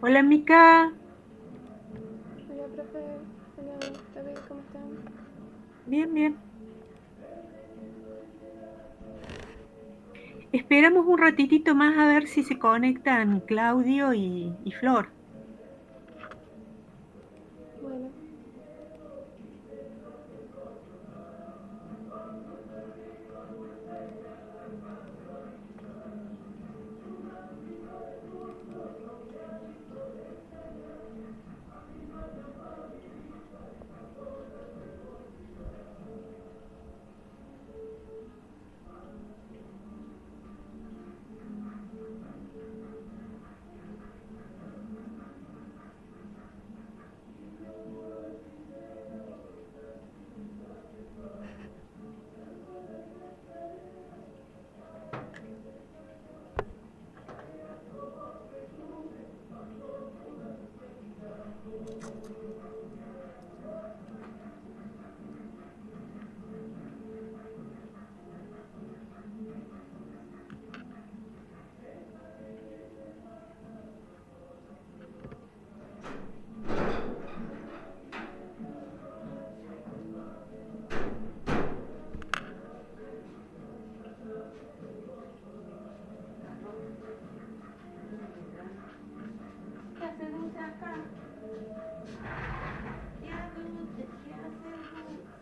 Hola, Mica. Hola, profe. Hola, David, ¿cómo están? Bien, bien. Esperamos un ratitito más a ver si se conectan Claudio y Flor. Bueno, ¿Qué haces dulce acá? ¿Qué haces dulce? ¿Qué haces dulce?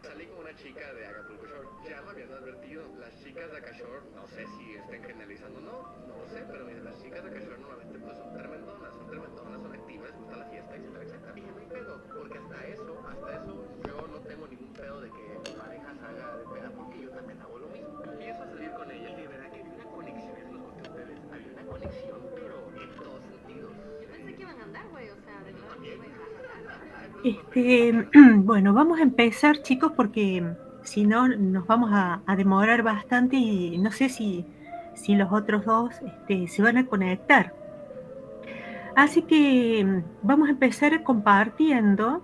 Salí con una chica de Acapulco Shore. Ya me habían advertido. Las chicas de Acashore, no sé si estén generalizando o no, no lo sé, pero mira, las chicas de Acashore normalmente pues son tremendonas, son activas, les gusta la fiesta, etcétera, etcétera. Y no hay pedo, porque hasta eso, yo no tengo ningún pedo de que mi pareja salga de peda, porque yo también hago lo mismo. Empiezo a salir con ella y de verdad que había una conexión, eso los conté a ustedes, había una conexión, pero en todos sentidos. Yo pensé que iban a andar, güey, o sea, de verdad que iban a Bueno, vamos a empezar, chicos, porque si no nos vamos a demorar bastante y no sé si los otros dos se van a conectar. Así que vamos a empezar compartiendo.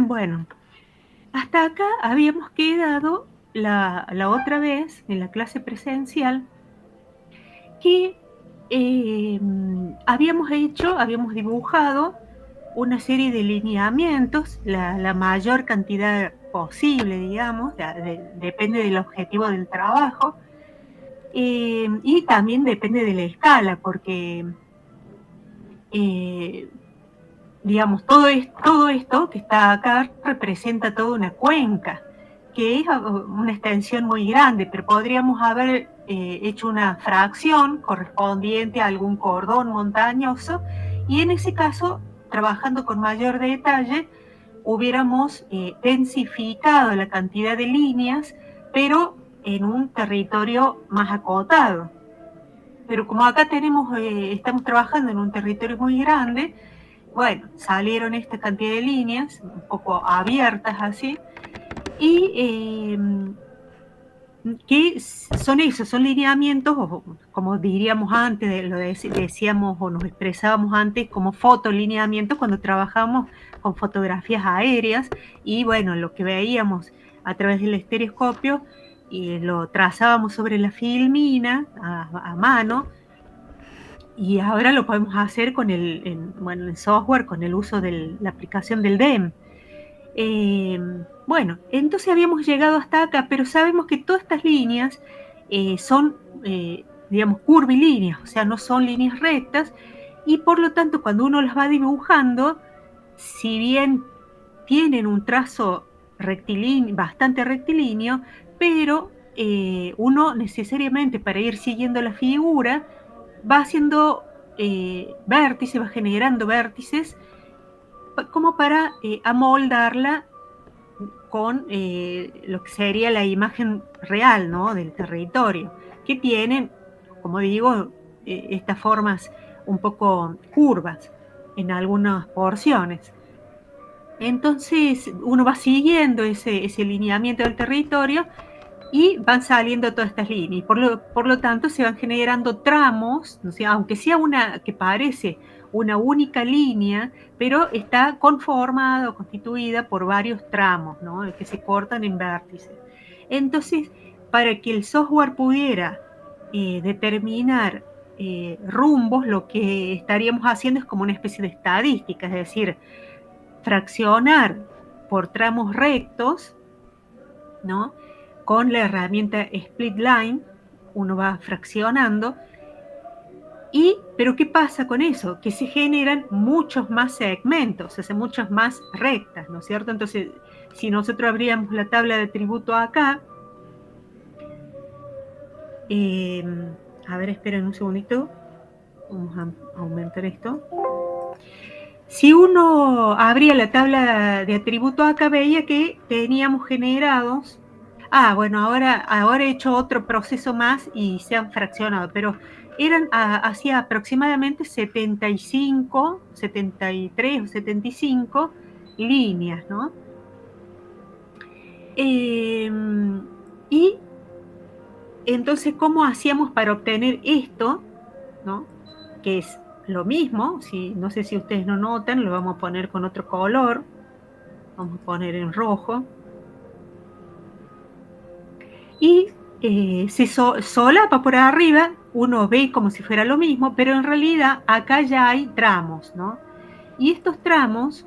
Bueno, hasta acá habíamos quedado la otra vez en la clase presencial que habíamos dibujado una serie de lineamientos, la mayor cantidad posible, digamos, depende del objetivo del trabajo, y también depende de la escala, porque, eh, digamos, todo esto que está acá representa toda una cuenca, que es una extensión muy grande, pero podríamos haber hecho una fracción correspondiente a algún cordón montañoso, y en ese caso, trabajando con mayor detalle, hubiéramos densificado la cantidad de líneas, pero en un territorio más acotado. Pero como acá estamos trabajando en un territorio muy grande, bueno, salieron esta cantidad de líneas, un poco abiertas así, y que son esos, son lineamientos, o como diríamos antes, decíamos o nos expresábamos antes como fotolineamientos cuando trabajábamos con fotografías aéreas, y bueno, lo que veíamos a través del estereoscopio y lo trazábamos sobre la filmina a mano, y ahora lo podemos hacer con el software, con el uso de la aplicación del DEM. Bueno, entonces habíamos llegado hasta acá, pero sabemos que todas estas líneas son, digamos, curvilíneas, o sea, no son líneas rectas, y por lo tanto, cuando uno las va dibujando, si bien tienen un trazo rectilíneo, bastante rectilíneo, pero uno necesariamente para ir siguiendo la figura va haciendo vértices, va generando vértices como para amoldarla con lo que sería la imagen real, ¿no?, del territorio, que tienen, como digo, estas formas un poco curvas en algunas porciones. Entonces uno va siguiendo ese lineamiento del territorio y van saliendo todas estas líneas. Por lo tanto, se van generando tramos, ¿no? Aunque sea una que parece una única línea, pero está conformada o constituida por varios tramos, ¿no?, que se cortan en vértices. Entonces, para que el software pudiera determinar rumbos, lo que estaríamos haciendo es como una especie de estadística, es decir, fraccionar por tramos rectos, ¿no? Con la herramienta Split Line, uno va fraccionando. Pero ¿qué pasa con eso? Que se generan muchos más segmentos, o sea, muchas más rectas, ¿no es cierto? Entonces, si nosotros abríamos la tabla de tributo acá, a ver, esperen un segundito, vamos a aumentar esto. Si uno abría la tabla de atributos acá, veía que teníamos generados. Bueno, ahora he hecho otro proceso más y se han fraccionado, pero eran hacía aproximadamente 75, 73 o 75 líneas, ¿no? Y entonces, ¿cómo hacíamos para obtener esto, ¿no?, que es lo mismo? No sé si ustedes lo notan, lo vamos a poner con otro color, vamos a poner en rojo. Y se solapa por arriba, uno ve como si fuera lo mismo, pero en realidad acá ya hay tramos, ¿no? Y estos tramos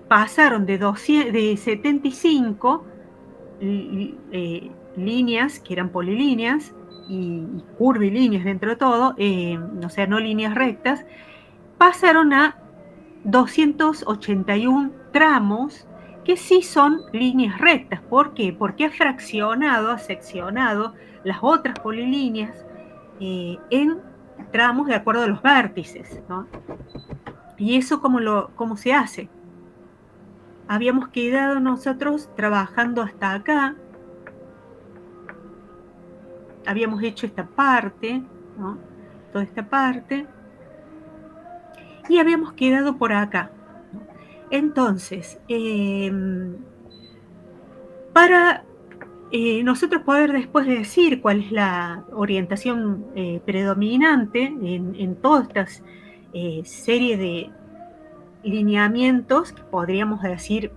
pasaron de 75 líneas, que eran polilíneas, y curvilíneas dentro de todo, o sea, no líneas rectas, pasaron a 281 tramos que sí son líneas rectas. ¿Por qué? Porque ha seccionado las otras polilíneas en tramos de acuerdo a los vértices, ¿no? ¿Y eso cómo se hace? Habíamos quedado nosotros trabajando hasta acá, habíamos hecho esta parte, ¿no? Toda esta parte, y habíamos quedado por acá, ¿no? Entonces, para nosotros poder después decir cuál es la orientación predominante en todas estas series de lineamientos, que podríamos decir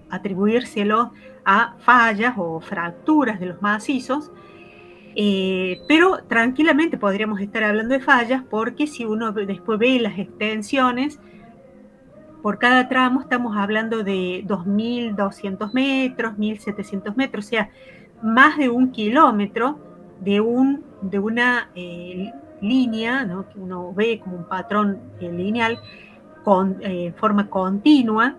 atribuírselo a fallas o fracturas de los macizos, pero tranquilamente podríamos estar hablando de fallas, porque si uno después ve las extensiones, por cada tramo estamos hablando de 2.200 metros, 1.700 metros, o sea, más de 1 kilómetro de una línea, ¿no? Que uno ve como un patrón lineal en forma continua.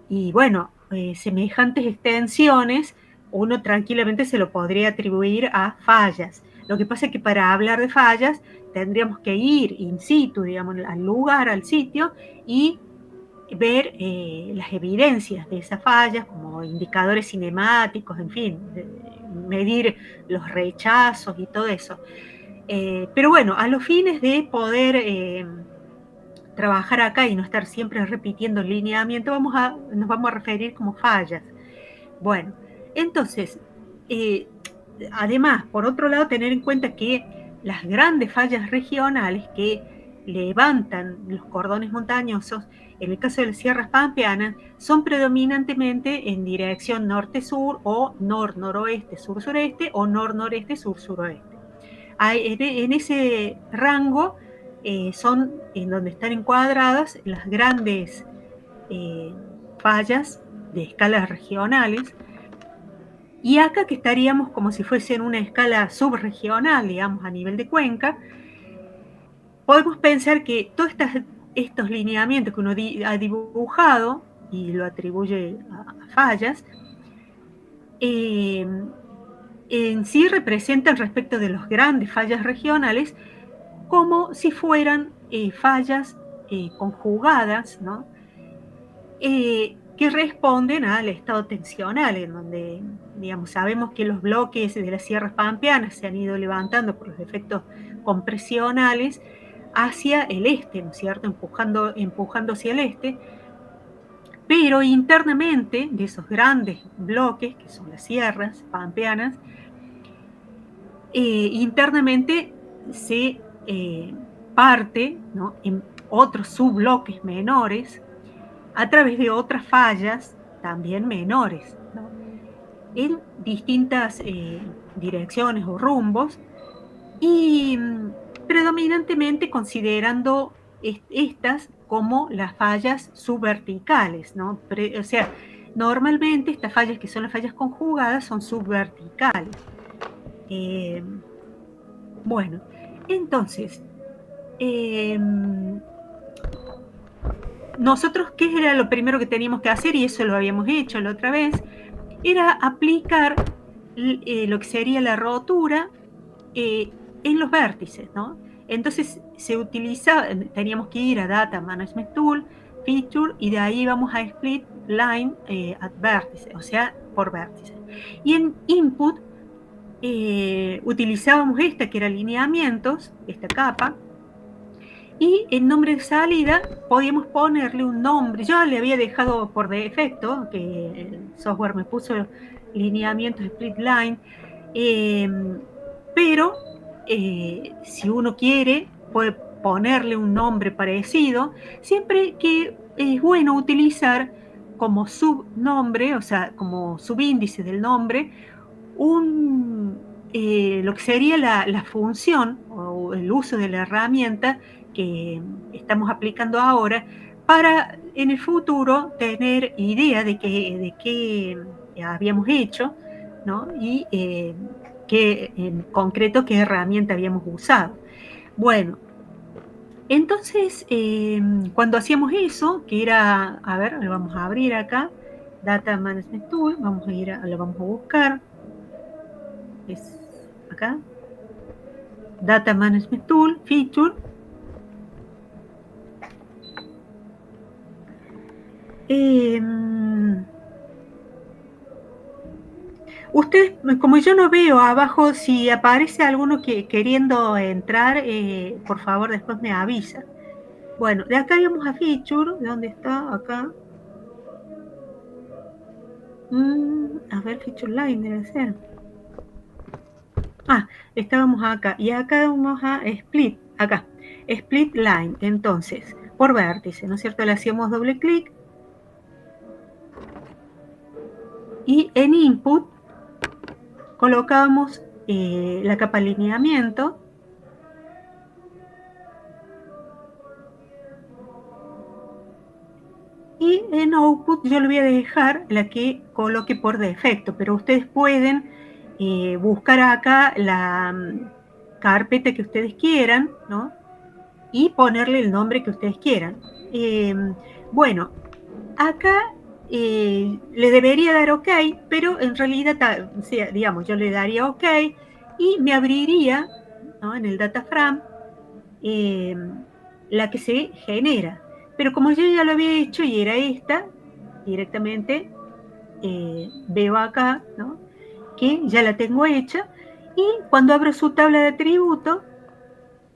Y bueno, semejantes extensiones uno tranquilamente se lo podría atribuir a fallas. Lo que pasa es que para hablar de fallas tendríamos que ir in situ, digamos, al lugar, al sitio, y ver las evidencias de esas fallas como indicadores cinemáticos, en fin, medir los rechazos y todo eso. Pero bueno, a los fines de poder trabajar acá y no estar siempre repitiendo el lineamiento, nos vamos a referir como fallas. Bueno, entonces, además, por otro lado, tener en cuenta que las grandes fallas regionales que levantan los cordones montañosos, en el caso de las sierras pampeanas, son predominantemente en dirección norte-sur o nor-noroeste, sur-sureste o nor-noreste, sur-suroeste. En ese rango son en donde están encuadradas las grandes fallas de escalas regionales, y acá que estaríamos como si fuese en una escala subregional, digamos, a nivel de cuenca, podemos pensar que todos estos lineamientos que uno ha dibujado y lo atribuye a fallas, en sí representan respecto de las grandes fallas regionales como si fueran fallas conjugadas, ¿no? Que responden al estado tensional, en donde, digamos, sabemos que los bloques de las sierras pampeanas se han ido levantando por los efectos compresionales hacia el este, ¿no es cierto? Empujando hacia el este, pero internamente de esos grandes bloques, que son las sierras pampeanas, internamente se parte, ¿no?, en otros subbloques menores a través de otras fallas también menores, ¿no?, en distintas direcciones o rumbos, y predominantemente considerando estas como las fallas subverticales, ¿no? O sea, normalmente estas fallas, que son las fallas conjugadas, son subverticales. Bueno, entonces, nosotros, ¿qué era lo primero que teníamos que hacer? Y eso lo habíamos hecho la otra vez, era aplicar lo que sería la rotura en los vértices, ¿no? Entonces teníamos que ir a Data Management Tool, Feature, y de ahí vamos a Split Line at Vértice, o sea, por vértices. Y en Input utilizábamos esta, que era alineamientos, esta capa, y en nombre de salida podíamos ponerle un nombre. Yo le había dejado por defecto, que el software me puso lineamientos split line, pero si uno quiere puede ponerle un nombre parecido, siempre que es bueno utilizar como subnombre, o sea, como subíndice del nombre, lo que sería la función o el uso de la herramienta que estamos aplicando ahora para en el futuro tener idea de qué habíamos hecho, ¿no? Y en concreto qué herramienta habíamos usado. Bueno, entonces cuando hacíamos eso, que era, a ver, lo vamos a abrir acá, Data Management Tool, lo vamos a buscar, es acá, Data Management Tool, Feature. Ustedes, como yo no veo abajo, si aparece alguno queriendo entrar, por favor después me avisa. Bueno, de acá íbamos a Feature, ¿dónde está? Acá. A ver, Feature Line debe ser. Estábamos acá. Y acá vamos a Split, acá. Split Line, entonces, por vértice, ¿no es cierto? Le hacíamos doble clic. Y en Input colocábamos la capa alineamiento. Y en Output yo le voy a dejar la que coloque por defecto, pero ustedes pueden buscar acá la carpeta que ustedes quieran, ¿no? Y ponerle el nombre que ustedes quieran. Bueno, acá le debería dar OK, pero en realidad, digamos, yo le daría OK y me abriría, ¿no? En el DataFrame la que se genera. Pero como yo ya lo había hecho y era esta, directamente veo acá, ¿no? Que ya la tengo hecha, y cuando abro su tabla de atributos,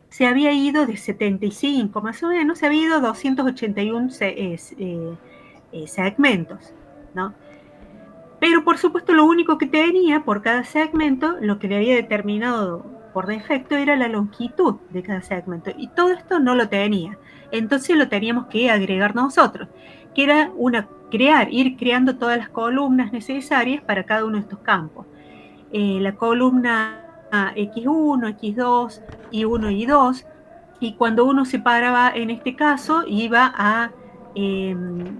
se había ido de 75 más o menos, se había ido a 281 segmentos, ¿no? Pero por supuesto lo único que tenía por cada segmento, lo que le había determinado por defecto era la longitud de cada segmento, y todo esto no lo tenía. Entonces lo teníamos que agregar nosotros, que era ir creando todas las columnas necesarias para cada uno de estos campos. La columna X1, X2, Y1 y 2, y cuando uno se paraba en este caso iba a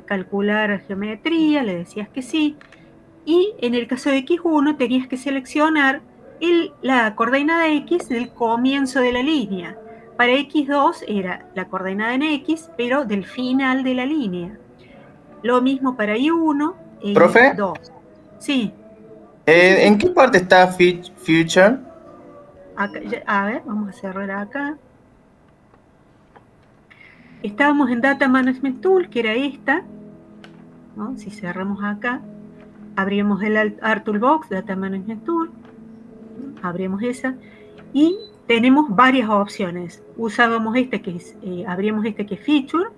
calcular geometría, le decías que sí, y en el caso de X1 tenías que seleccionar la coordenada X del comienzo de la línea. Para X2 era la coordenada en X, pero del final de la línea. Lo mismo para Y1 e ¿Profe? Y2. Sí. ¿En qué parte está Future? Acá, a ver, vamos a cerrar acá. Estábamos en Data Management Tool, que era esta, ¿no? Si cerramos acá, abrimos el Art Toolbox, Data Management Tool, abrimos esa, y tenemos varias opciones. Usábamos abríamos que es Feature,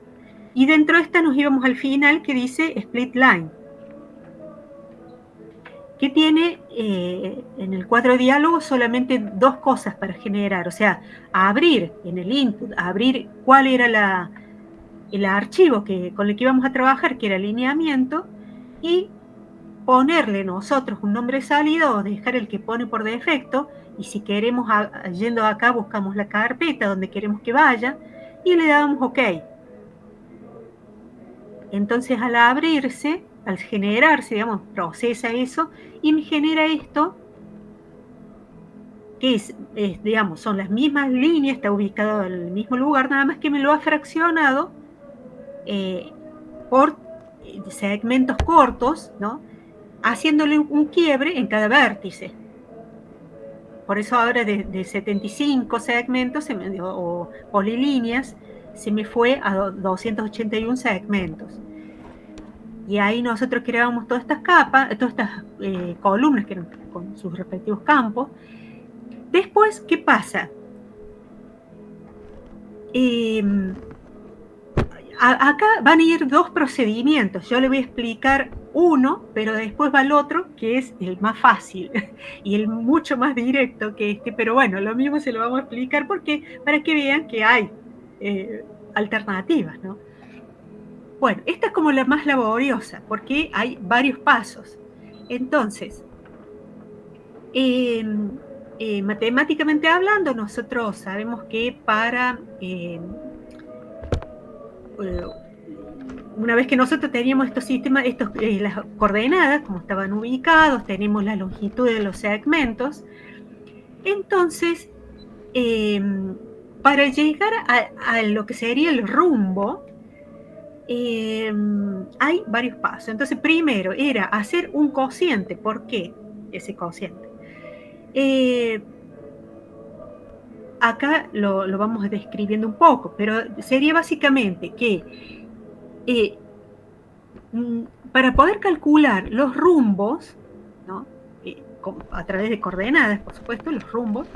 y dentro de esta nos íbamos al final que dice Split Line, que tiene en el cuadro de diálogo solamente dos cosas para generar, o sea, abrir en el input, abrir cuál era el archivo con el que íbamos a trabajar, que era alineamiento, y ponerle nosotros un nombre de salida o dejar el que pone por defecto, y si queremos, yendo acá, buscamos la carpeta donde queremos que vaya y le damos OK. Entonces al abrirse, al generarse, digamos, procesa eso y me genera esto, que digamos, son las mismas líneas, está ubicado en el mismo lugar, nada más que me lo ha fraccionado por segmentos cortos, ¿no? Haciéndole un quiebre en cada vértice. Por eso ahora de 75 segmentos o polilíneas se me fue a 281 segmentos. Y ahí nosotros creábamos todas estas capas, todas estas columnas que eran con sus respectivos campos. Después, ¿qué pasa? Acá van a ir dos procedimientos. Yo le voy a explicar uno, pero después va el otro, que es el más fácil y el mucho más directo que este. Pero bueno, lo mismo se lo vamos a explicar porque para que vean que hay alternativas, ¿no? Bueno, esta es como la más laboriosa, porque hay varios pasos. Entonces, matemáticamente hablando, nosotros sabemos que una vez que nosotros teníamos estos sistemas, las coordenadas, como estaban ubicados, tenemos la longitud de los segmentos, entonces, para llegar a lo que sería el rumbo, hay varios pasos. Entonces, primero era hacer un cociente. ¿Por qué ese cociente? Acá lo vamos describiendo un poco, pero sería básicamente que para poder calcular los rumbos, ¿no? A través de coordenadas, por supuesto, los rumbos,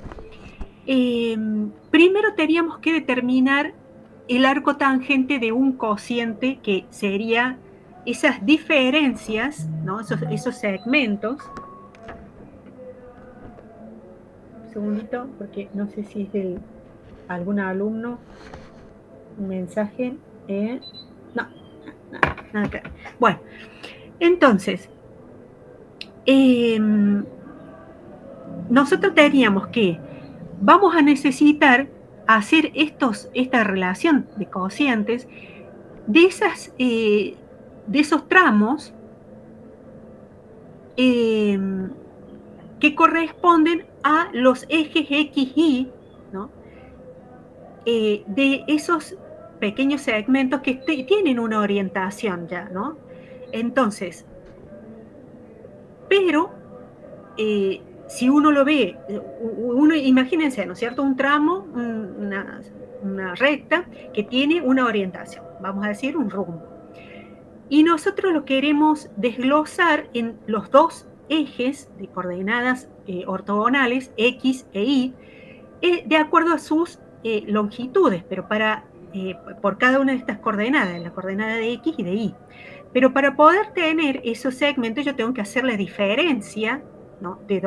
primero teníamos que determinar el arco tangente de un cociente, que sería esas diferencias, ¿no? Esos segmentos. Un segundito, porque no sé si es de algún alumno un mensaje. No, nada que ver. Bueno, entonces, nosotros teníamos que vamos a necesitar hacer esta relación de cocientes de esos tramos que corresponden a los ejes X, Y, ¿no? De esos pequeños segmentos que tienen una orientación ya, ¿no? Entonces, pero si uno lo ve, imagínense, ¿no es cierto? Un tramo, una recta que tiene una orientación, vamos a decir un rumbo. Y nosotros lo queremos desglosar en los dos ejes de coordenadas ortogonales, X e Y, de acuerdo a sus longitudes, pero por cada una de estas coordenadas, la coordenada de X y de Y. Pero para poder tener esos segmentos yo tengo que hacer la diferencia, ¿no? ¿De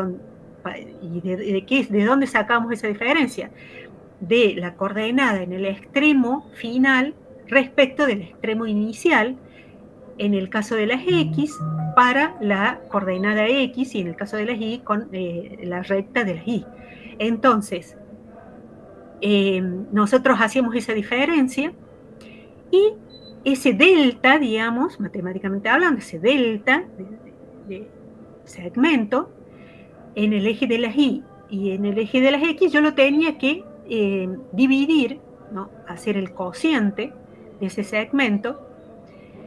dónde sacamos esa diferencia? De la coordenada en el extremo final respecto del extremo inicial, en el caso de las X, para la coordenada X, y en el caso de las Y, con la recta de las Y. Entonces, nosotros hacíamos esa diferencia, y ese delta, digamos, matemáticamente hablando, ese delta de segmento, en el eje de las Y y en el eje de las X, yo lo tenía que dividir, ¿no? Hacer el cociente de ese segmento,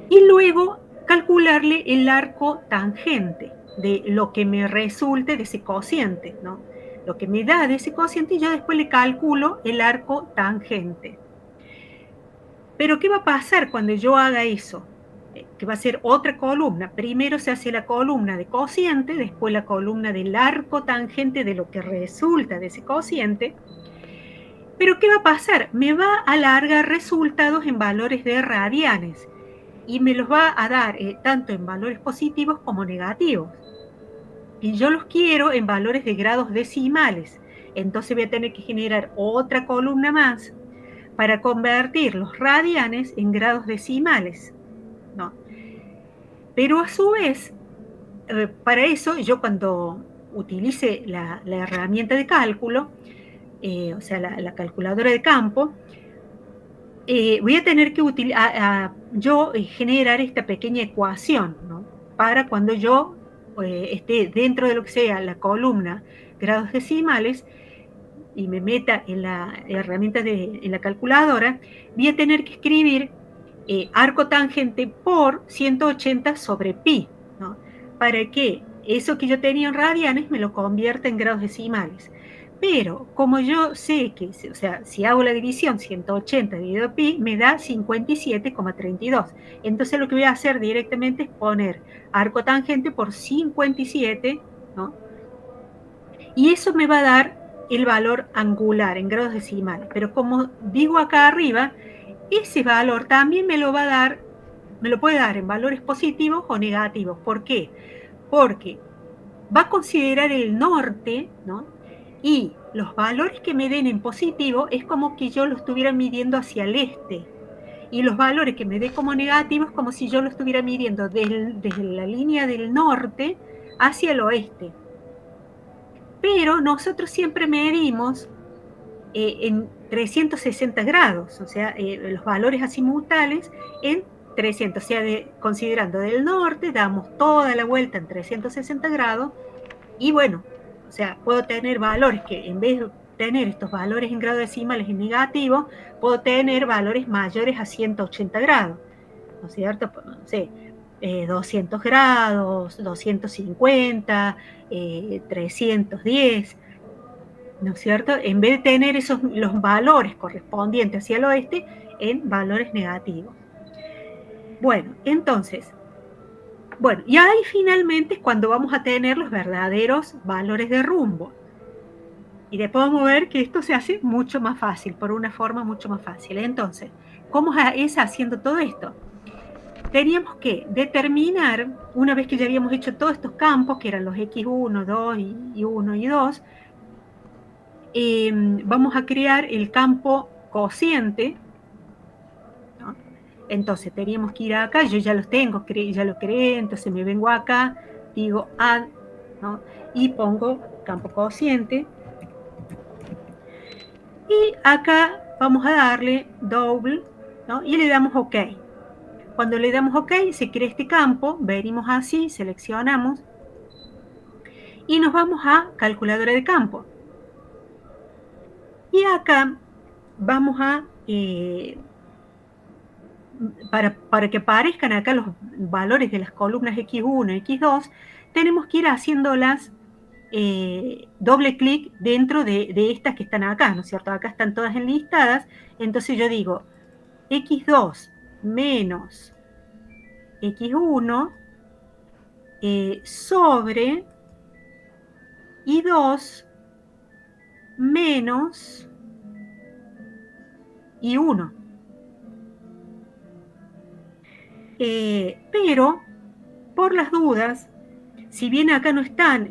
y luego calcularle el arco tangente de lo que me resulte de ese cociente, ¿no? Lo que me da de ese cociente, y yo después le calculo el arco tangente. Pero ¿qué va a pasar cuando yo haga eso? Que va a ser otra columna. Primero se hace la columna de cociente, después la columna del arco tangente de lo que resulta de ese cociente. Pero ¿qué va a pasar? Me va a alargar resultados en valores de radianes, y me los va a dar tanto en valores positivos como negativos. Y yo los quiero en valores de grados decimales. Entonces voy a tener que generar otra columna más para convertir los radianes en grados decimales, ¿no? Pero a su vez, para eso, yo cuando utilice la herramienta de cálculo, o sea, la calculadora de campo, voy a tener que yo generar esta pequeña ecuación, ¿no? Para cuando yo esté dentro de lo que sea la columna grados decimales y me meta en la herramienta en la calculadora, voy a tener que escribir arco tangente por 180 sobre pi, ¿no? Para que eso que yo tenía en radianes me lo convierta en grados decimales. Pero como yo sé que, o sea, si hago la división 180 dividido pi, me da 57,32. Entonces lo que voy a hacer directamente es poner arco tangente por 57, ¿no? Y eso me va a dar el valor angular en grados decimales. Pero como digo acá arriba, ese valor también me lo puede dar en valores positivos o negativos. ¿Por qué? Porque va a considerar el norte, ¿no? Y los valores que me den en positivo es como que yo lo estuviera midiendo hacia el este. y los valores que me dé como negativos, como si yo lo estuviera midiendo desde la línea del norte hacia el oeste. Pero nosotros siempre medimos en 360 grados, o sea, los valores azimutales en 300, o sea, considerando del norte, damos toda la vuelta en 360 grados, y bueno, o sea, puedo tener valores que en vez de tener estos valores en grados decimales en negativo, puedo tener valores mayores a 180 grados, ¿no es cierto? Pues, no sé, 200 grados, 250, 310, ¿no es cierto? En vez de tener los valores correspondientes hacia el oeste en valores negativos. Bueno, entonces, bueno, y ahí finalmente es cuando vamos a tener los verdaderos valores de rumbo. Y después vamos a ver que esto se hace mucho más fácil, por una forma mucho más fácil. Entonces, ¿cómo es haciendo todo esto? Teníamos que determinar, una vez que ya habíamos hecho todos estos campos, que eran los X1, 2 y 1 y 2, vamos a crear el campo cociente, ¿no? Entonces teníamos que ir acá, yo ya los tengo, ya lo creé, entonces me vengo acá, digo add, ¿no? Y pongo campo cociente. Y acá vamos a darle double, ¿no? Y le damos OK. Cuando le damos OK, se crea este campo, venimos así, seleccionamos y nos vamos a calculadora de campo. Y acá vamos a, para que aparezcan acá los valores de las columnas X1 y X2, tenemos que ir haciéndolas doble clic dentro de estas que están acá, ¿no es cierto? Acá están todas enlistadas, entonces yo digo X2 menos X1 sobre I2 menos I1. Pero, por las dudas, si bien acá no están,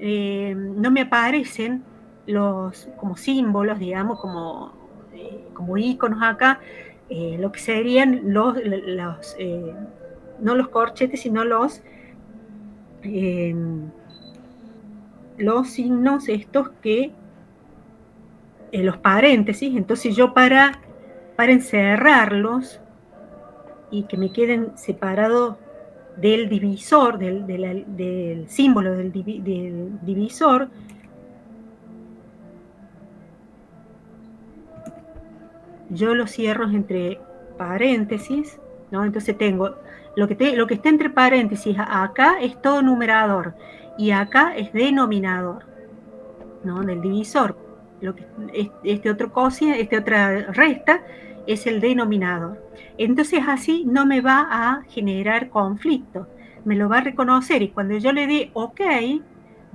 no me aparecen los como símbolos, digamos, como iconos acá, lo que serían no los corchetes, sino los signos estos que, los paréntesis. Entonces yo para encerrarlos y que me queden separados del divisor, del símbolo del divisor, yo lo cierro entre paréntesis, ¿no? Entonces tengo lo que está entre paréntesis, acá es todo numerador y acá es denominador, ¿no? Del divisor. Este otra resta es el denominador. Entonces así no me va a generar conflicto, me lo va a reconocer, y cuando yo le dé OK,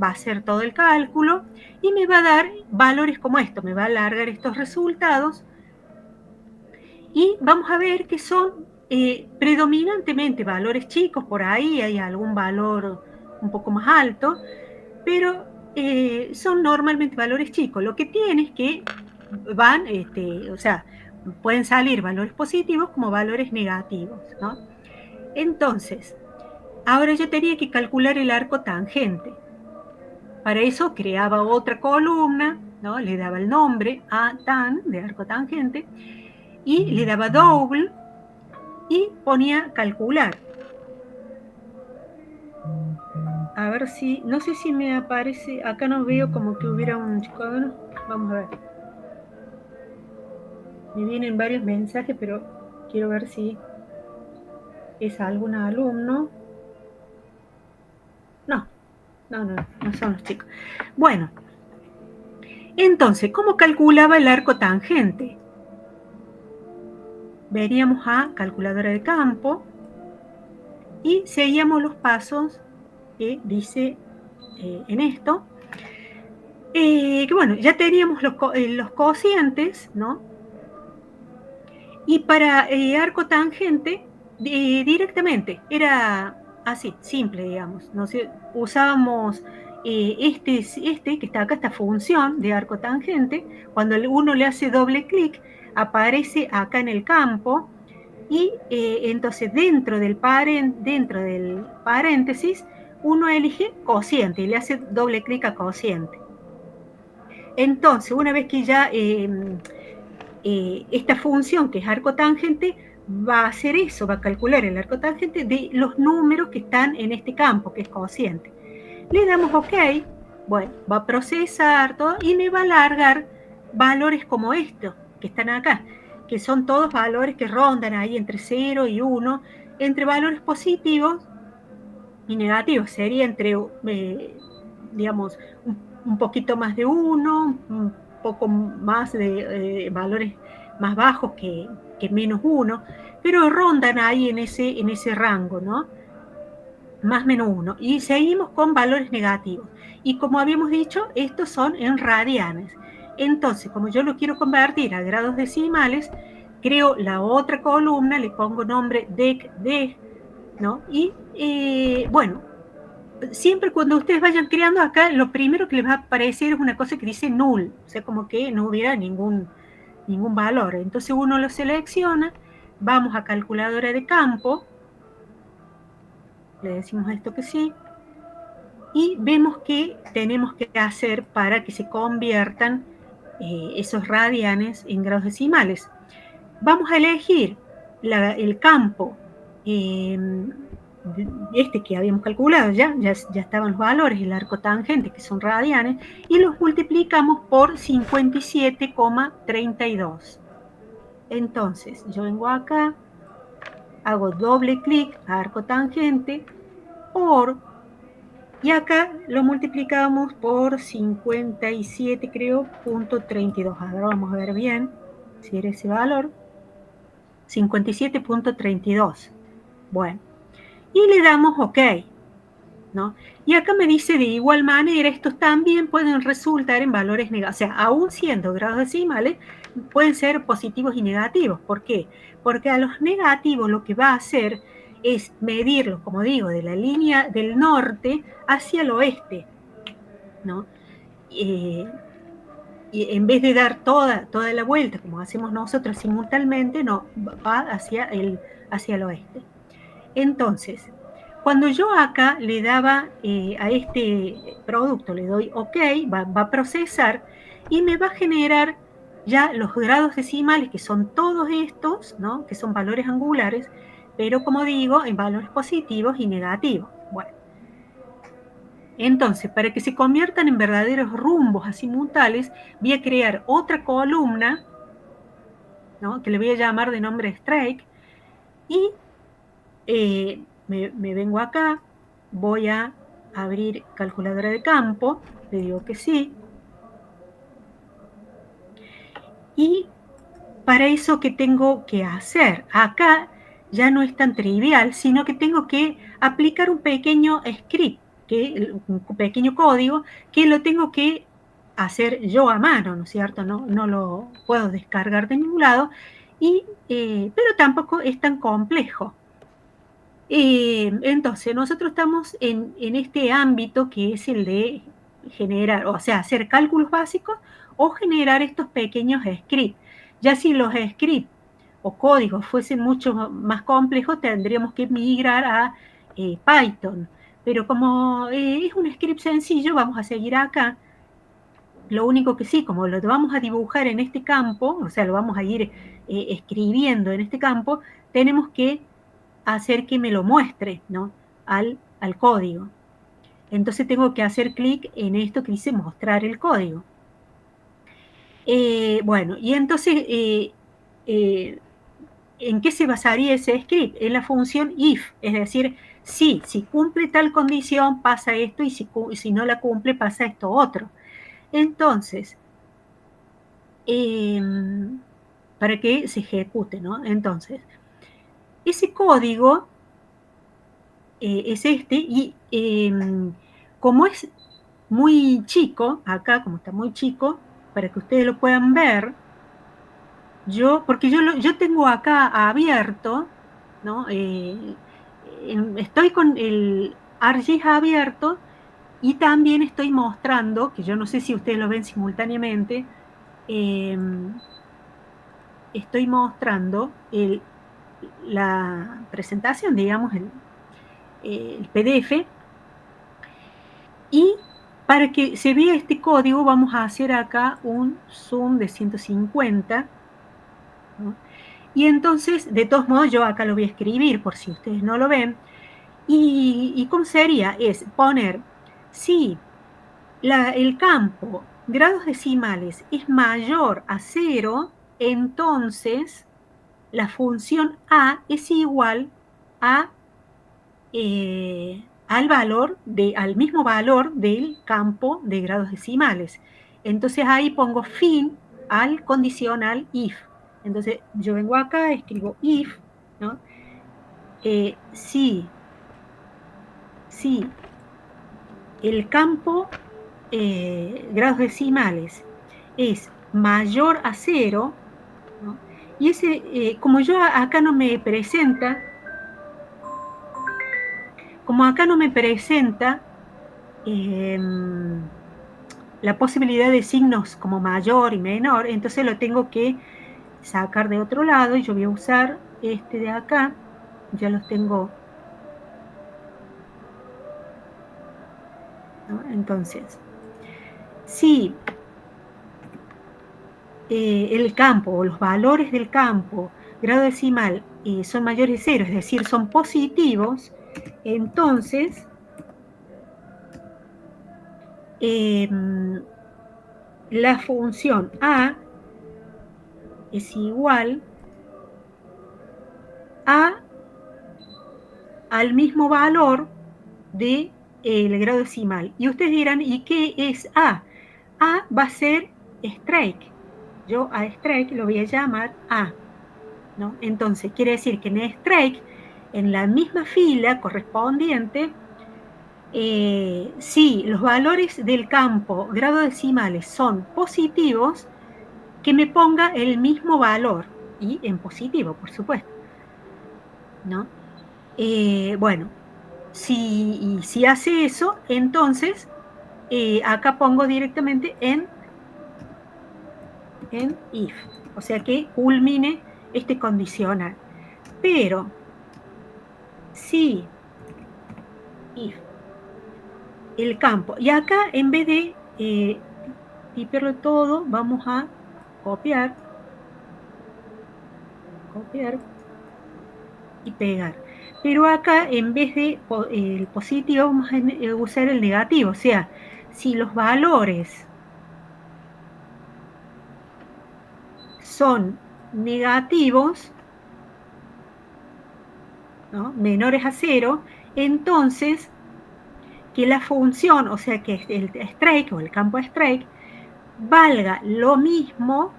va a hacer todo el cálculo y me va a dar valores como esto, me va a alargar estos resultados y vamos a ver que son predominantemente valores chicos. Por ahí hay algún valor un poco más alto, pero son normalmente valores chicos. Lo que tiene es que van, o sea, pueden salir valores positivos como valores negativos, ¿no? Entonces, ahora yo tenía que calcular el arco tangente. Para eso creaba otra columna, ¿no? Le daba el nombre a tan, de arco tangente, y le daba double y ponía calcular. A ver si, no sé si me aparece, acá no veo como que hubiera un chico, vamos a ver. Me vienen varios mensajes, pero quiero ver si es algún alumno. No son los chicos. Bueno, entonces, ¿cómo calculaba el arco tangente? Veríamos a calculadora de campo y seguíamos los pasos que dice en esto. Que bueno, ya teníamos los cocientes, ¿no? Y para arco tangente, directamente, era así, simple, digamos. ¿No? Usábamos este que está acá, esta función de arco tangente. Cuando uno le hace doble clic, aparece acá en el campo Y entonces dentro del paréntesis uno elige cociente y le hace doble clic a cociente. Entonces, una vez que ya esta función, que es arco tangente, va a hacer eso, va a calcular el arco tangente de los números que están en este campo, que es cociente. Le damos OK, bueno, va a procesar todo y me va a largar valores como estos, que están acá, que son todos valores que rondan ahí entre 0 y 1, entre valores positivos y negativos. Sería entre, digamos, un poquito más de 1, un poco más de valores más bajos que menos 1, pero rondan ahí en ese rango, ¿no? Más menos 1. Y seguimos con valores negativos. Y como habíamos dicho, estos son en radianes. Entonces, como yo lo quiero convertir a grados decimales, creo la otra columna, le pongo nombre dec, ¿no? Y bueno, siempre cuando ustedes vayan creando acá, lo primero que les va a aparecer es una cosa que dice null, o sea, como que no hubiera ningún valor. Entonces uno lo selecciona, vamos a calculadora de campo, le decimos a esto que sí, y vemos que tenemos que hacer para que se conviertan esos radianes en grados decimales. Vamos a elegir el campo este que habíamos calculado, ya estaban los valores, el arco tangente, que son radianes, y los multiplicamos por 57,32. Entonces, yo vengo acá, hago doble clic a arco tangente por, y acá lo multiplicamos por 57, creo, punto 32. Ahora vamos a ver bien si era ese valor. 57,32. Bueno, y le damos OK, ¿no? Y acá me dice de igual manera, estos también pueden resultar en valores negativos, o sea, aún siendo grados decimales, pueden ser positivos y negativos. ¿Por qué? Porque a los negativos lo que va a hacer es medirlo, como digo, de la línea del norte hacia el oeste, ¿no? Y en vez de dar toda la vuelta, como hacemos nosotros simultáneamente, no, va hacia el oeste. Entonces, cuando yo acá le daba a este producto, le doy OK, va a procesar y me va a generar ya los grados decimales, que son todos estos, ¿no? Que son valores angulares, pero como digo, en valores positivos y negativos. Bueno, entonces, para que se conviertan en verdaderos rumbos azimutales, voy a crear otra columna, ¿no? Que le voy a llamar de nombre strike, y me vengo acá, voy a abrir calculadora de campo, le digo que sí, y para eso, ¿qué tengo que hacer? Acá ya no es tan trivial, sino que tengo que aplicar un pequeño script, un pequeño código, que lo tengo que hacer yo a mano, ¿no es cierto? No lo puedo descargar de ningún lado, pero tampoco es tan complejo. Entonces, nosotros estamos en este ámbito que es el de generar, o sea, hacer cálculos básicos o generar estos pequeños scripts. Ya si los scripts o códigos fuesen mucho más complejos, tendríamos que migrar a Python. Pero como es un script sencillo, vamos a seguir acá. Lo único que sí, como lo vamos a dibujar en este campo, o sea, lo vamos a ir escribiendo en este campo, tenemos que hacer que me lo muestre, ¿no? al código. Entonces tengo que hacer clic en esto que dice mostrar el código. Bueno, y entonces, ¿en qué se basaría ese script? En la función if, es decir, si cumple tal condición pasa esto, y si no la cumple pasa esto otro. Entonces, para que se ejecute, ¿no? Entonces, ese código es este, y como es muy chico, acá como está muy chico, para que ustedes lo puedan ver, porque yo tengo acá abierto, ¿no? Estoy con el ArcGIS abierto, y también estoy mostrando, que yo no sé si ustedes lo ven simultáneamente, estoy mostrando la presentación, digamos, el PDF. Y para que se vea este código vamos a hacer acá un zoom de 150, ¿no? Y entonces, de todos modos, yo acá lo voy a escribir por si ustedes no lo ven. ¿Y cómo sería? Es poner, si el campo grados decimales es mayor a 0, entonces la función A es igual a, al mismo valor del campo de grados decimales. Entonces ahí pongo fin al condicional if. Entonces yo vengo acá, escribo if, ¿no? Si el campo grados decimales es mayor a 0, ¿no? Y como yo acá no me presenta, eh, la posibilidad de signos como mayor y menor, entonces lo tengo que sacar de otro lado y yo voy a usar este de acá, ya los tengo, ¿no? Entonces, si el campo o los valores del campo grado decimal son mayores de 0, es decir, son positivos, entonces la función A es igual al mismo valor del grado decimal. Y ustedes dirán, ¿y qué es A? A va a ser strike. Yo a strike lo voy a llamar A, ¿no? Entonces, quiere decir que en strike, en la misma fila correspondiente, si los valores del campo grado decimales son positivos, que me ponga el mismo valor, y en positivo, por supuesto, ¿no? Bueno, si hace eso, entonces acá pongo directamente en if, o sea que culmine este condicional. Pero si if el campo, y acá en vez de tipearlo todo, vamos a copiar y pegar. Pero acá en vez de el positivo vamos a usar el negativo, o sea, si los valores son negativos, ¿no? Menores a 0, entonces que la función, o sea que el strike o el campo strike, valga lo mismo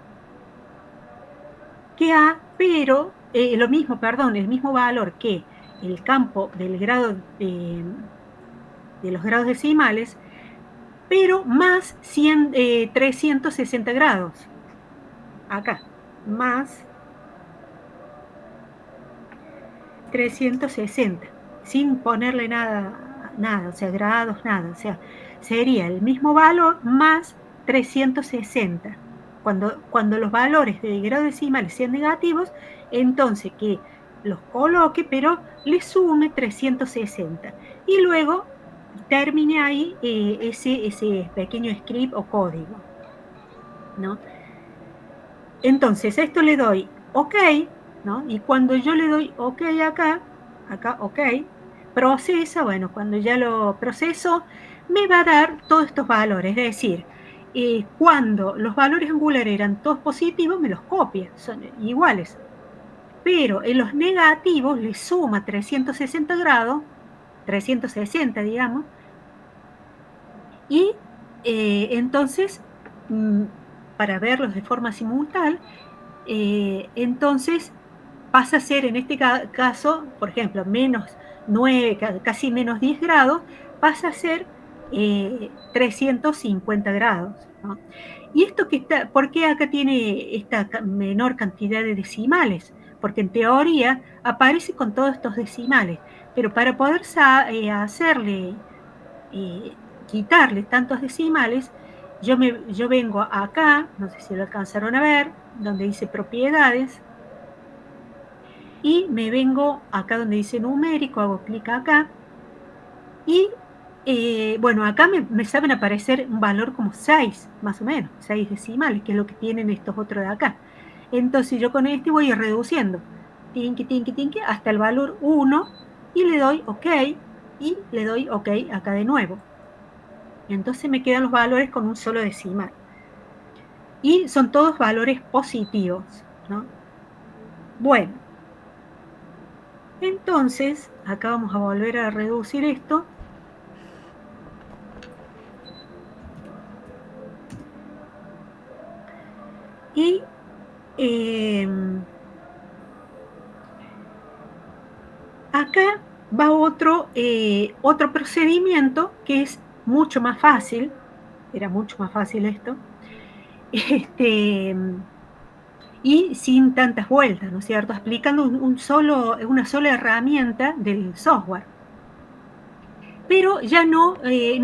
que A, pero el mismo valor que el campo del grado de los grados decimales, pero más 360 grados. Acá, más 360, sin ponerle nada, o sea, grados, nada. O sea, sería el mismo valor más 360. Cuando los valores de grado decimal sean negativos, entonces que los coloque, pero le sume 360. Y luego termine ahí ese pequeño script o código, ¿no? Entonces, a esto le doy OK, ¿no? Y cuando yo le doy OK acá OK, procesa, bueno, cuando ya lo proceso, me va a dar todos estos valores, es decir, cuando los valores angulares eran todos positivos, me los copia, son iguales. Pero en los negativos le suma 360 grados, 360, digamos, y entonces, para verlos de forma simultánea, entonces pasa a ser en este caso, por ejemplo, menos 9, casi menos 10 grados, pasa a ser 350 grados, ¿no? Y esto ¿por qué acá tiene esta menor cantidad de decimales? Porque en teoría aparece con todos estos decimales, pero para poder quitarle tantos decimales, yo vengo acá, no sé si lo alcanzaron a ver, donde dice propiedades, y me vengo acá donde dice numérico, hago clic acá y bueno, acá me saben aparecer un valor como 6, más o menos, 6 decimales, que es lo que tienen estos otros de acá. Entonces yo con este voy reduciendo, tinqui, tinqui, tinqui, hasta el valor 1 y le doy OK y le doy OK acá de nuevo. Entonces me quedan los valores con un solo decimal. Y son todos valores positivos, ¿no? Bueno, entonces acá vamos a volver a reducir esto. Y acá va otro procedimiento que es mucho más fácil. Era mucho más fácil esto. Y sin tantas vueltas, ¿no es cierto? Explicando una sola herramienta del software. Pero ya no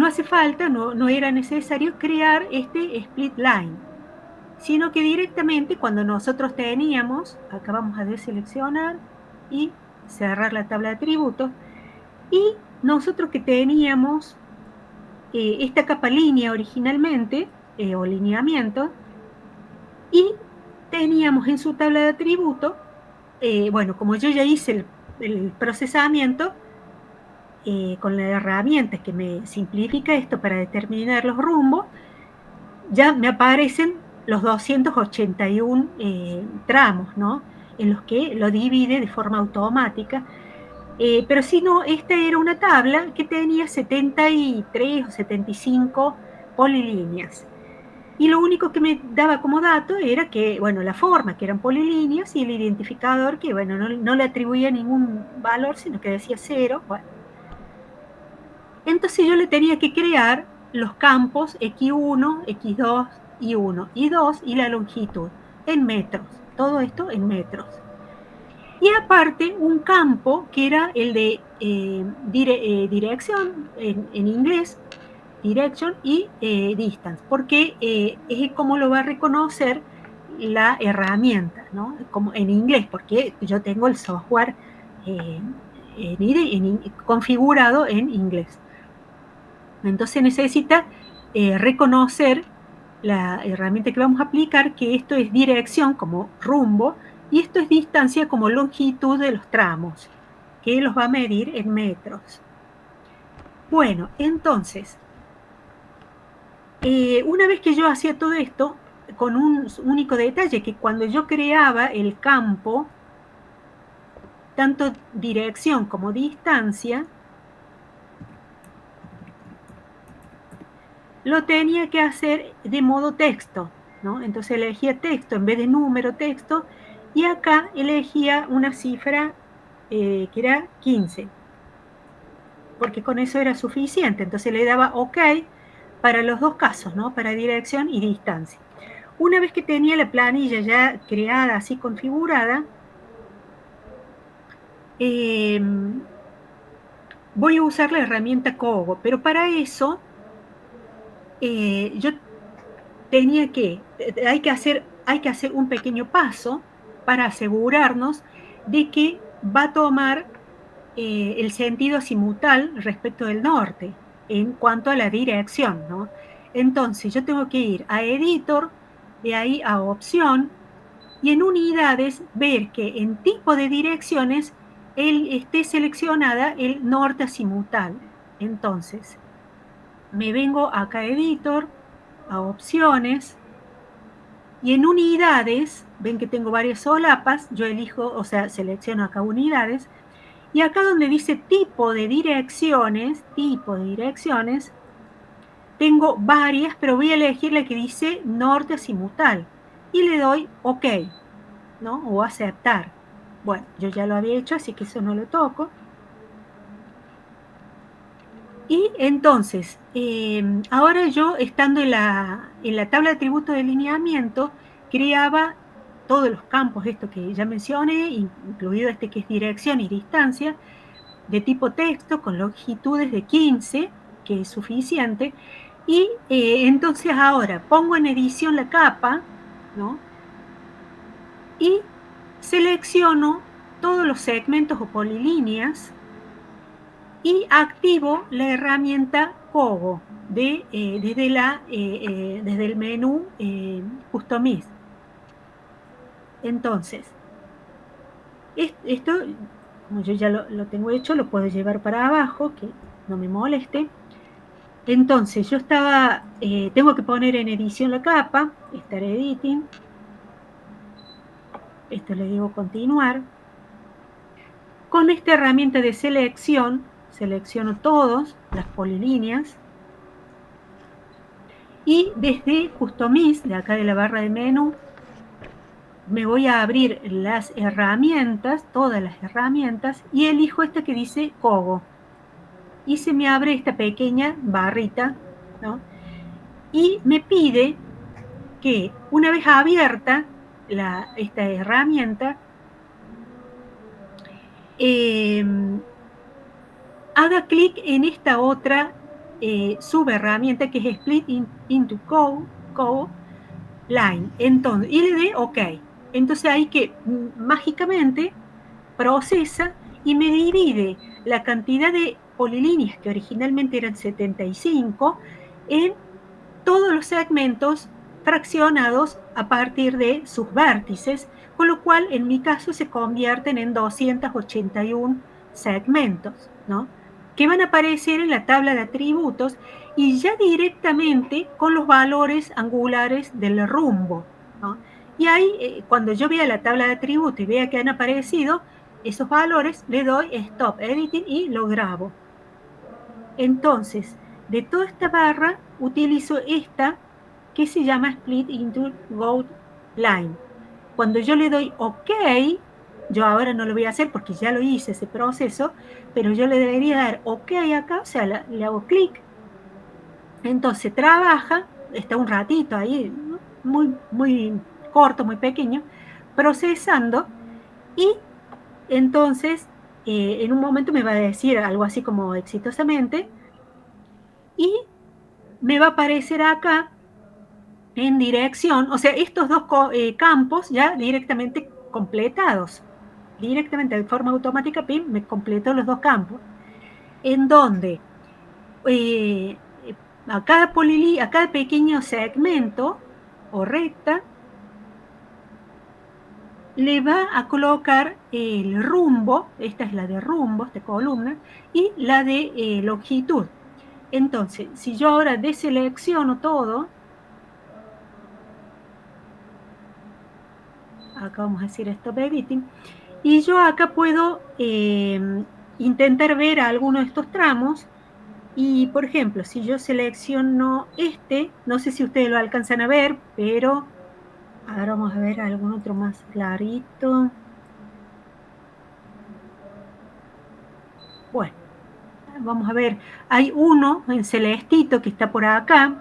hace falta, no era necesario crear este split line, sino que directamente cuando nosotros teníamos, acá vamos a deseleccionar y cerrar la tabla de atributos, y nosotros que teníamos esta capa línea originalmente, o lineamiento, y teníamos en su tabla de atributos, bueno, como yo ya hice el procesamiento, con la herramienta que me simplifica esto para determinar los rumbos, ya me aparecen los 281 tramos, ¿no? En los que lo divide de forma automática. Pero si no, esta era una tabla que tenía 73 o 75 polilíneas. Y lo único que me daba como dato era que, bueno, la forma, que eran polilíneas, y el identificador, que, bueno, no le atribuía ningún valor, sino que decía 0. Bueno. Entonces yo le tenía que crear los campos X1, X2, Y1, Y2 y la longitud en metros. Todo esto en metros. Y aparte un campo que era el de dirección en inglés, direction y distance, porque es como lo va a reconocer la herramienta, ¿no? Como en inglés, porque yo tengo el software configurado en inglés. Entonces necesita reconocer la herramienta que vamos a aplicar, que esto es dirección como rumbo, y esto es distancia como longitud de los tramos, que los va a medir en metros. Bueno, entonces, una vez que yo hacía todo esto, con un único detalle, que cuando yo creaba el campo, tanto dirección como distancia, lo tenía que hacer de modo texto, ¿no? Entonces elegía texto en vez de número, texto, y acá elegía una cifra que era 15, porque con eso era suficiente. Entonces le daba OK para los dos casos, ¿no? Para dirección y distancia. Una vez que tenía la planilla ya creada, así configurada, voy a usar la herramienta Kogo, pero para eso yo hay que hacer un pequeño paso para asegurarnos de que va a tomar el sentido azimutal respecto del norte en cuanto a la dirección, ¿no? Entonces yo tengo que ir a editor, de ahí a opción, y en unidades ver que en tipo de direcciones esté seleccionada el norte azimutal. Entonces me vengo acá a editor, a opciones, y en unidades, ven que tengo varias solapas, yo elijo, o sea, selecciono acá unidades, y acá donde dice tipo de direcciones, tengo varias, pero voy a elegir la que dice norte azimutal, y le doy OK, ¿no? O aceptar. Bueno, yo ya lo había hecho, así que eso no lo toco. Y entonces, ahora yo, estando en la tabla de atributos de lineamiento, creaba todos los campos, esto que ya mencioné, incluido este que es dirección y distancia, de tipo texto, con longitudes de 15, que es suficiente, y entonces ahora pongo en edición la capa, ¿no? Y selecciono todos los segmentos o polilíneas y activo la herramienta Cogo desde el menú Customize. Entonces, esto, como yo ya lo tengo hecho, lo puedo llevar para abajo, que no me moleste. Entonces, yo tengo que poner en edición la capa, Start Editing. Esto le digo continuar. Con esta herramienta de selección, selecciono todas las polilíneas. Y desde Customize, de acá de la barra de menú, me voy a abrir las herramientas, todas las herramientas, y elijo esta que dice Cogo. Y se me abre esta pequeña barrita, ¿no? Y me pide que una vez abierta esta herramienta, haga clic en esta otra subherramienta que es Split into Cogo Line. Entonces, y le dé OK. Entonces ahí que mágicamente procesa y me divide la cantidad de polilíneas que originalmente eran 75 en todos los segmentos fraccionados a partir de sus vértices, con lo cual en mi caso se convierten en 281 segmentos, ¿no? Que van a aparecer en la tabla de atributos y ya directamente con los valores angulares del rumbo, ¿no? Y ahí, cuando yo vea la tabla de atributos y vea que han aparecido esos valores, le doy Stop Editing y lo grabo. Entonces, de toda esta barra, utilizo esta que se llama Split into Go Line. Cuando yo le doy OK, yo ahora no lo voy a hacer porque ya lo hice ese proceso, pero yo le debería dar OK acá, o sea, le hago clic. Entonces trabaja, está un ratito ahí, muy, muy corto, muy pequeño, procesando, y entonces en un momento me va a decir algo así como exitosamente, y me va a aparecer acá en dirección, o sea, estos dos campos ya directamente completados, directamente de forma automática, PIM, me completó los dos campos, en donde a cada pequeño segmento o recta le va a colocar el rumbo, esta es la de rumbo, esta columna, y la de longitud. Entonces, si yo ahora deselecciono todo, acá vamos a decir Stop Editing, y yo acá puedo intentar ver alguno de estos tramos, y por ejemplo, si yo selecciono no sé si ustedes lo alcanzan a ver, pero ahora vamos a ver algún otro más clarito. Bueno, vamos a ver, hay uno en celestito que está por acá,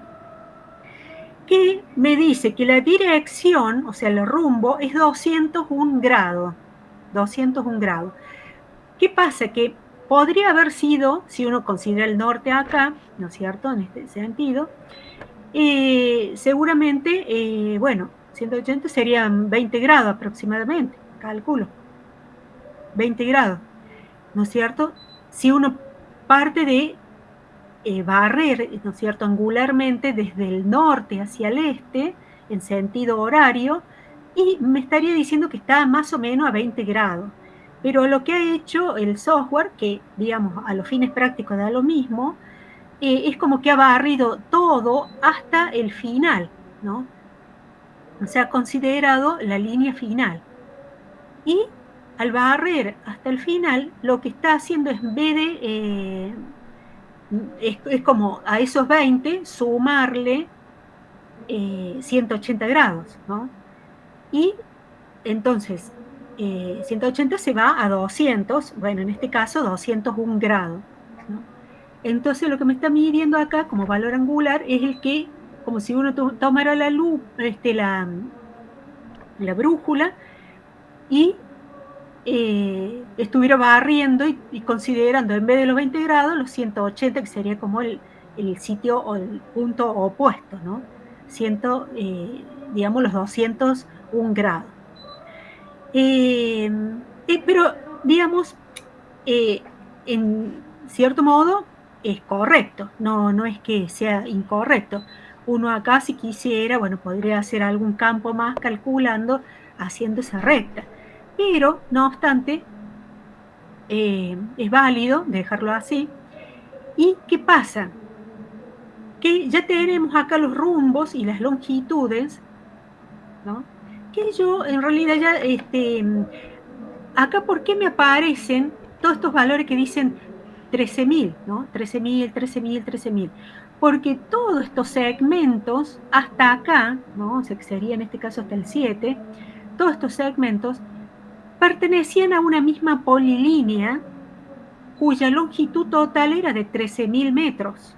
que me dice que la dirección, o sea, el rumbo, es 201 grados. 201 grados. ¿Qué pasa? Que podría haber sido, si uno considera el norte acá, ¿no es cierto?, en este sentido, seguramente, bueno, 180 serían 20 grados aproximadamente, calculo. 20 grados, ¿no es cierto? Si uno parte de barrer, ¿no es cierto?, angularmente desde el norte hacia el este, en sentido horario, y me estaría diciendo que está más o menos a 20 grados. Pero lo que ha hecho el software, que digamos a los fines prácticos da lo mismo, es como que ha barrido todo hasta el final, ¿no? O sea, ha considerado la línea final. Y al barrer hasta el final, lo que está haciendo es, en vez de es como a esos 20 sumarle 180 grados, ¿no? Y entonces 180 se va a 200, bueno, en este caso 201 grados, ¿no? Entonces lo que me está midiendo acá como valor angular es el que, como si uno tomara la brújula y estuviera barriendo y considerando en vez de los 20 grados los 180, que sería como el sitio o el punto opuesto, ¿no? Digamos los 201 grados. Pero, digamos, en cierto modo es correcto, no es que sea incorrecto. Uno acá si quisiera, bueno, podría hacer algún campo más calculando, haciendo esa recta. Pero, no obstante, es válido dejarlo así. ¿Y qué pasa? Que ya tenemos acá los rumbos y las longitudes, ¿no? Que yo en realidad ya, acá, ¿por qué me aparecen todos estos valores que dicen 13.000, ¿no? 13.000, 13.000, 13.000. Porque todos estos segmentos hasta acá, ¿no? O sea, que sería en este caso hasta el 7, todos estos segmentos pertenecían a una misma polilínea cuya longitud total era de 13.000 metros.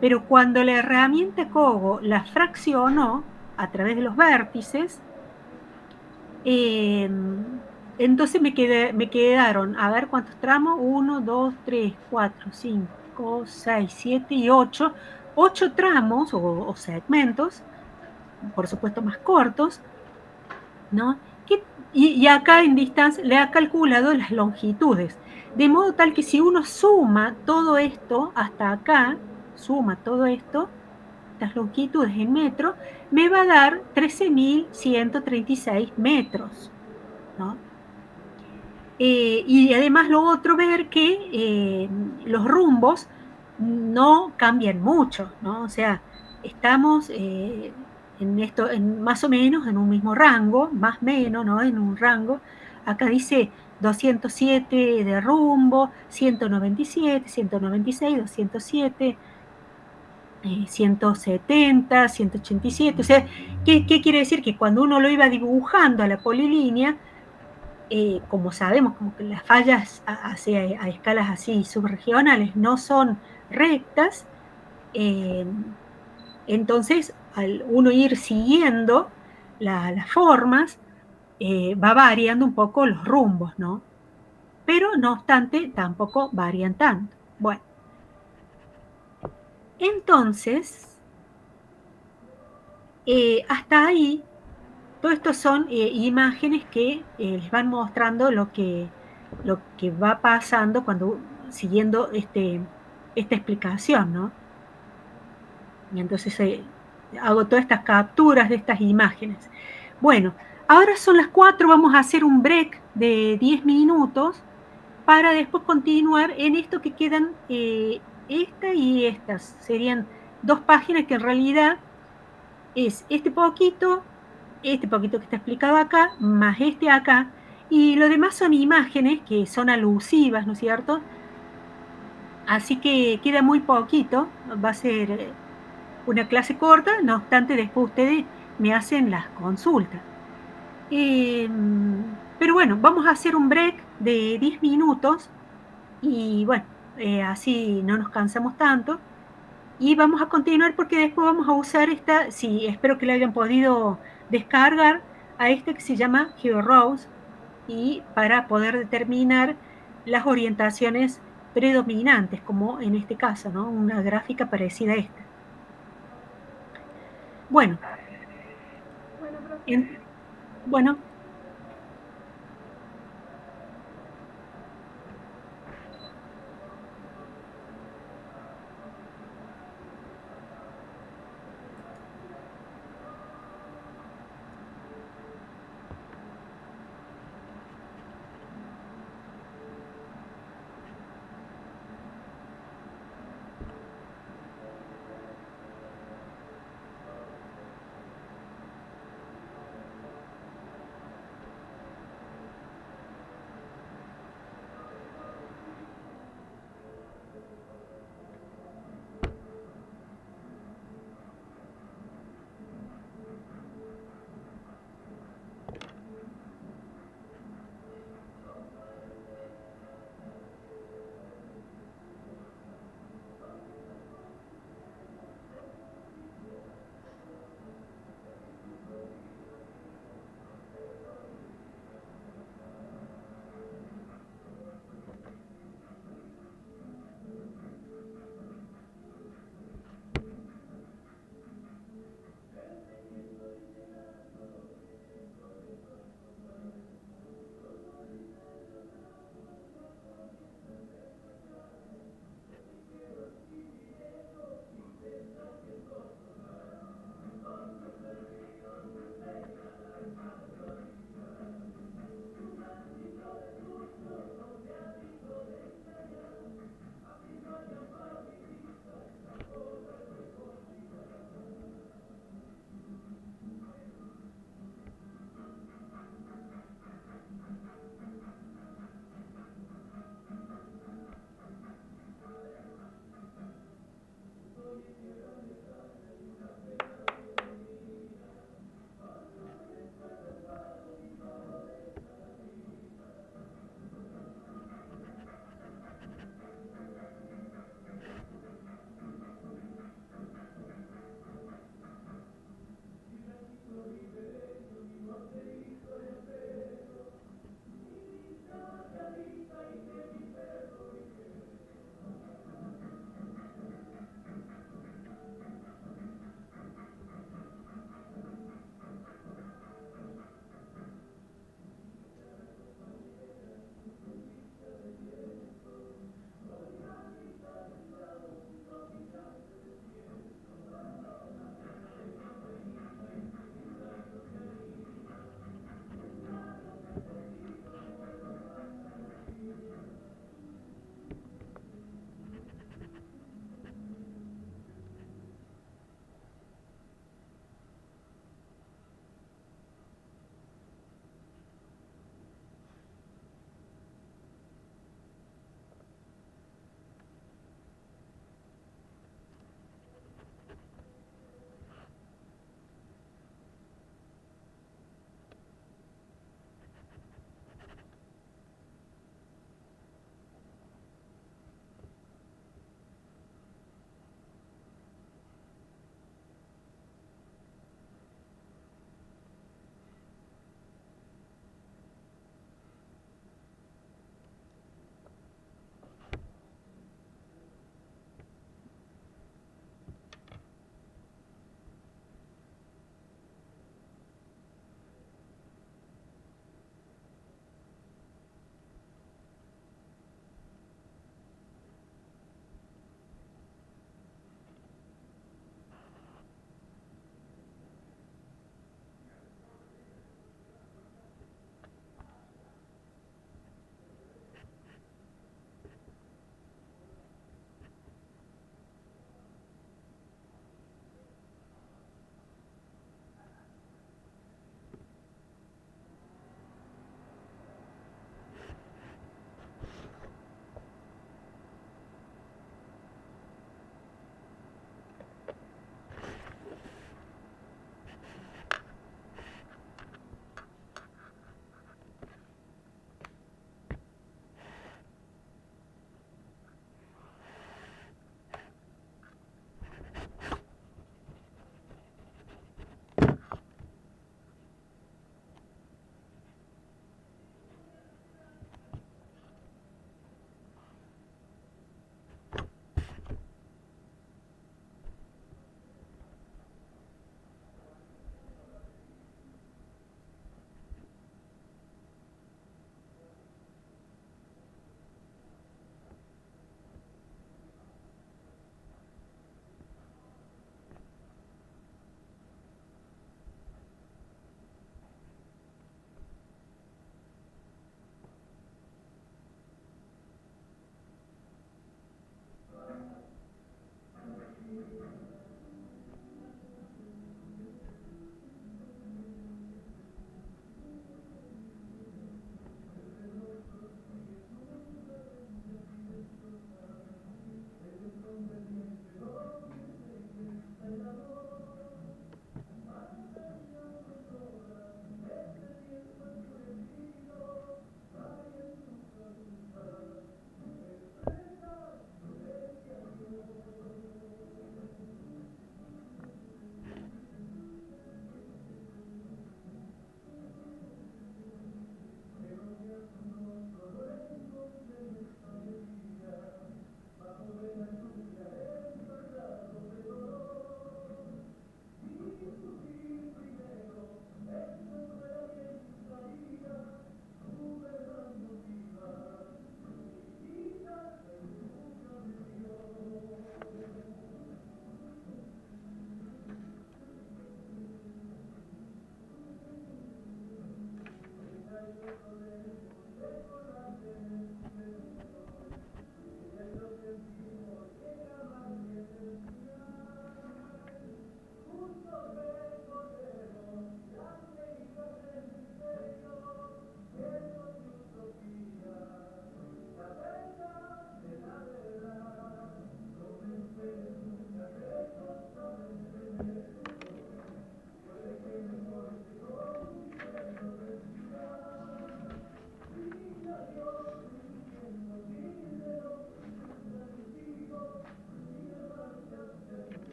Pero cuando la herramienta Cogo la fraccionó a través de los vértices, eh, entonces me quedaron, a ver cuántos tramos, 1, 2, 3, 4, 5, 6, 7 y 8, 8 tramos o segmentos, por supuesto más cortos, ¿no? Y acá en distancia le ha calculado las longitudes, de modo tal que si uno suma todo esto hasta acá, suma todo esto, las longitudes en metros, me va a dar 13.136 metros, ¿no? Y además lo otro, ver que los rumbos no cambian mucho, ¿no? O sea, estamos en esto, más o menos en un mismo rango, más o menos, ¿no? En un rango. Acá dice 207 de rumbo, 197, 196, 207, 170, 187. O sea, ¿qué quiere decir? Que cuando uno lo iba dibujando a la polilínea, como sabemos, como que las fallas a escalas así subregionales no son rectas, eh, entonces al uno ir siguiendo las formas, va variando un poco los rumbos, ¿no? Pero no obstante, tampoco varían tanto. Bueno, entonces, hasta ahí, todo esto son imágenes que les van mostrando lo que va pasando cuando siguiendo esta explicación, ¿no? Y entonces hago todas estas capturas de estas imágenes. Bueno, ahora son las 4, vamos a hacer un break de 10 minutos para después continuar en esto que quedan, esta y estas. Serían dos páginas que en realidad es este poquito que está explicado acá, más este acá, y lo demás son imágenes que son alusivas, ¿no es cierto? Así que queda muy poquito, va a ser una clase corta, no obstante después ustedes me hacen las consultas. Eh, pero bueno, vamos a hacer un break de 10 minutos y bueno, así no nos cansamos tanto. Y vamos a continuar porque después vamos a usar esta, sí, espero que la hayan podido descargar, a esta que se llama GeoRose, y para poder determinar las orientaciones predominantes, como en este caso, ¿no? Una gráfica parecida a esta. Bueno, Bueno, profe. bueno,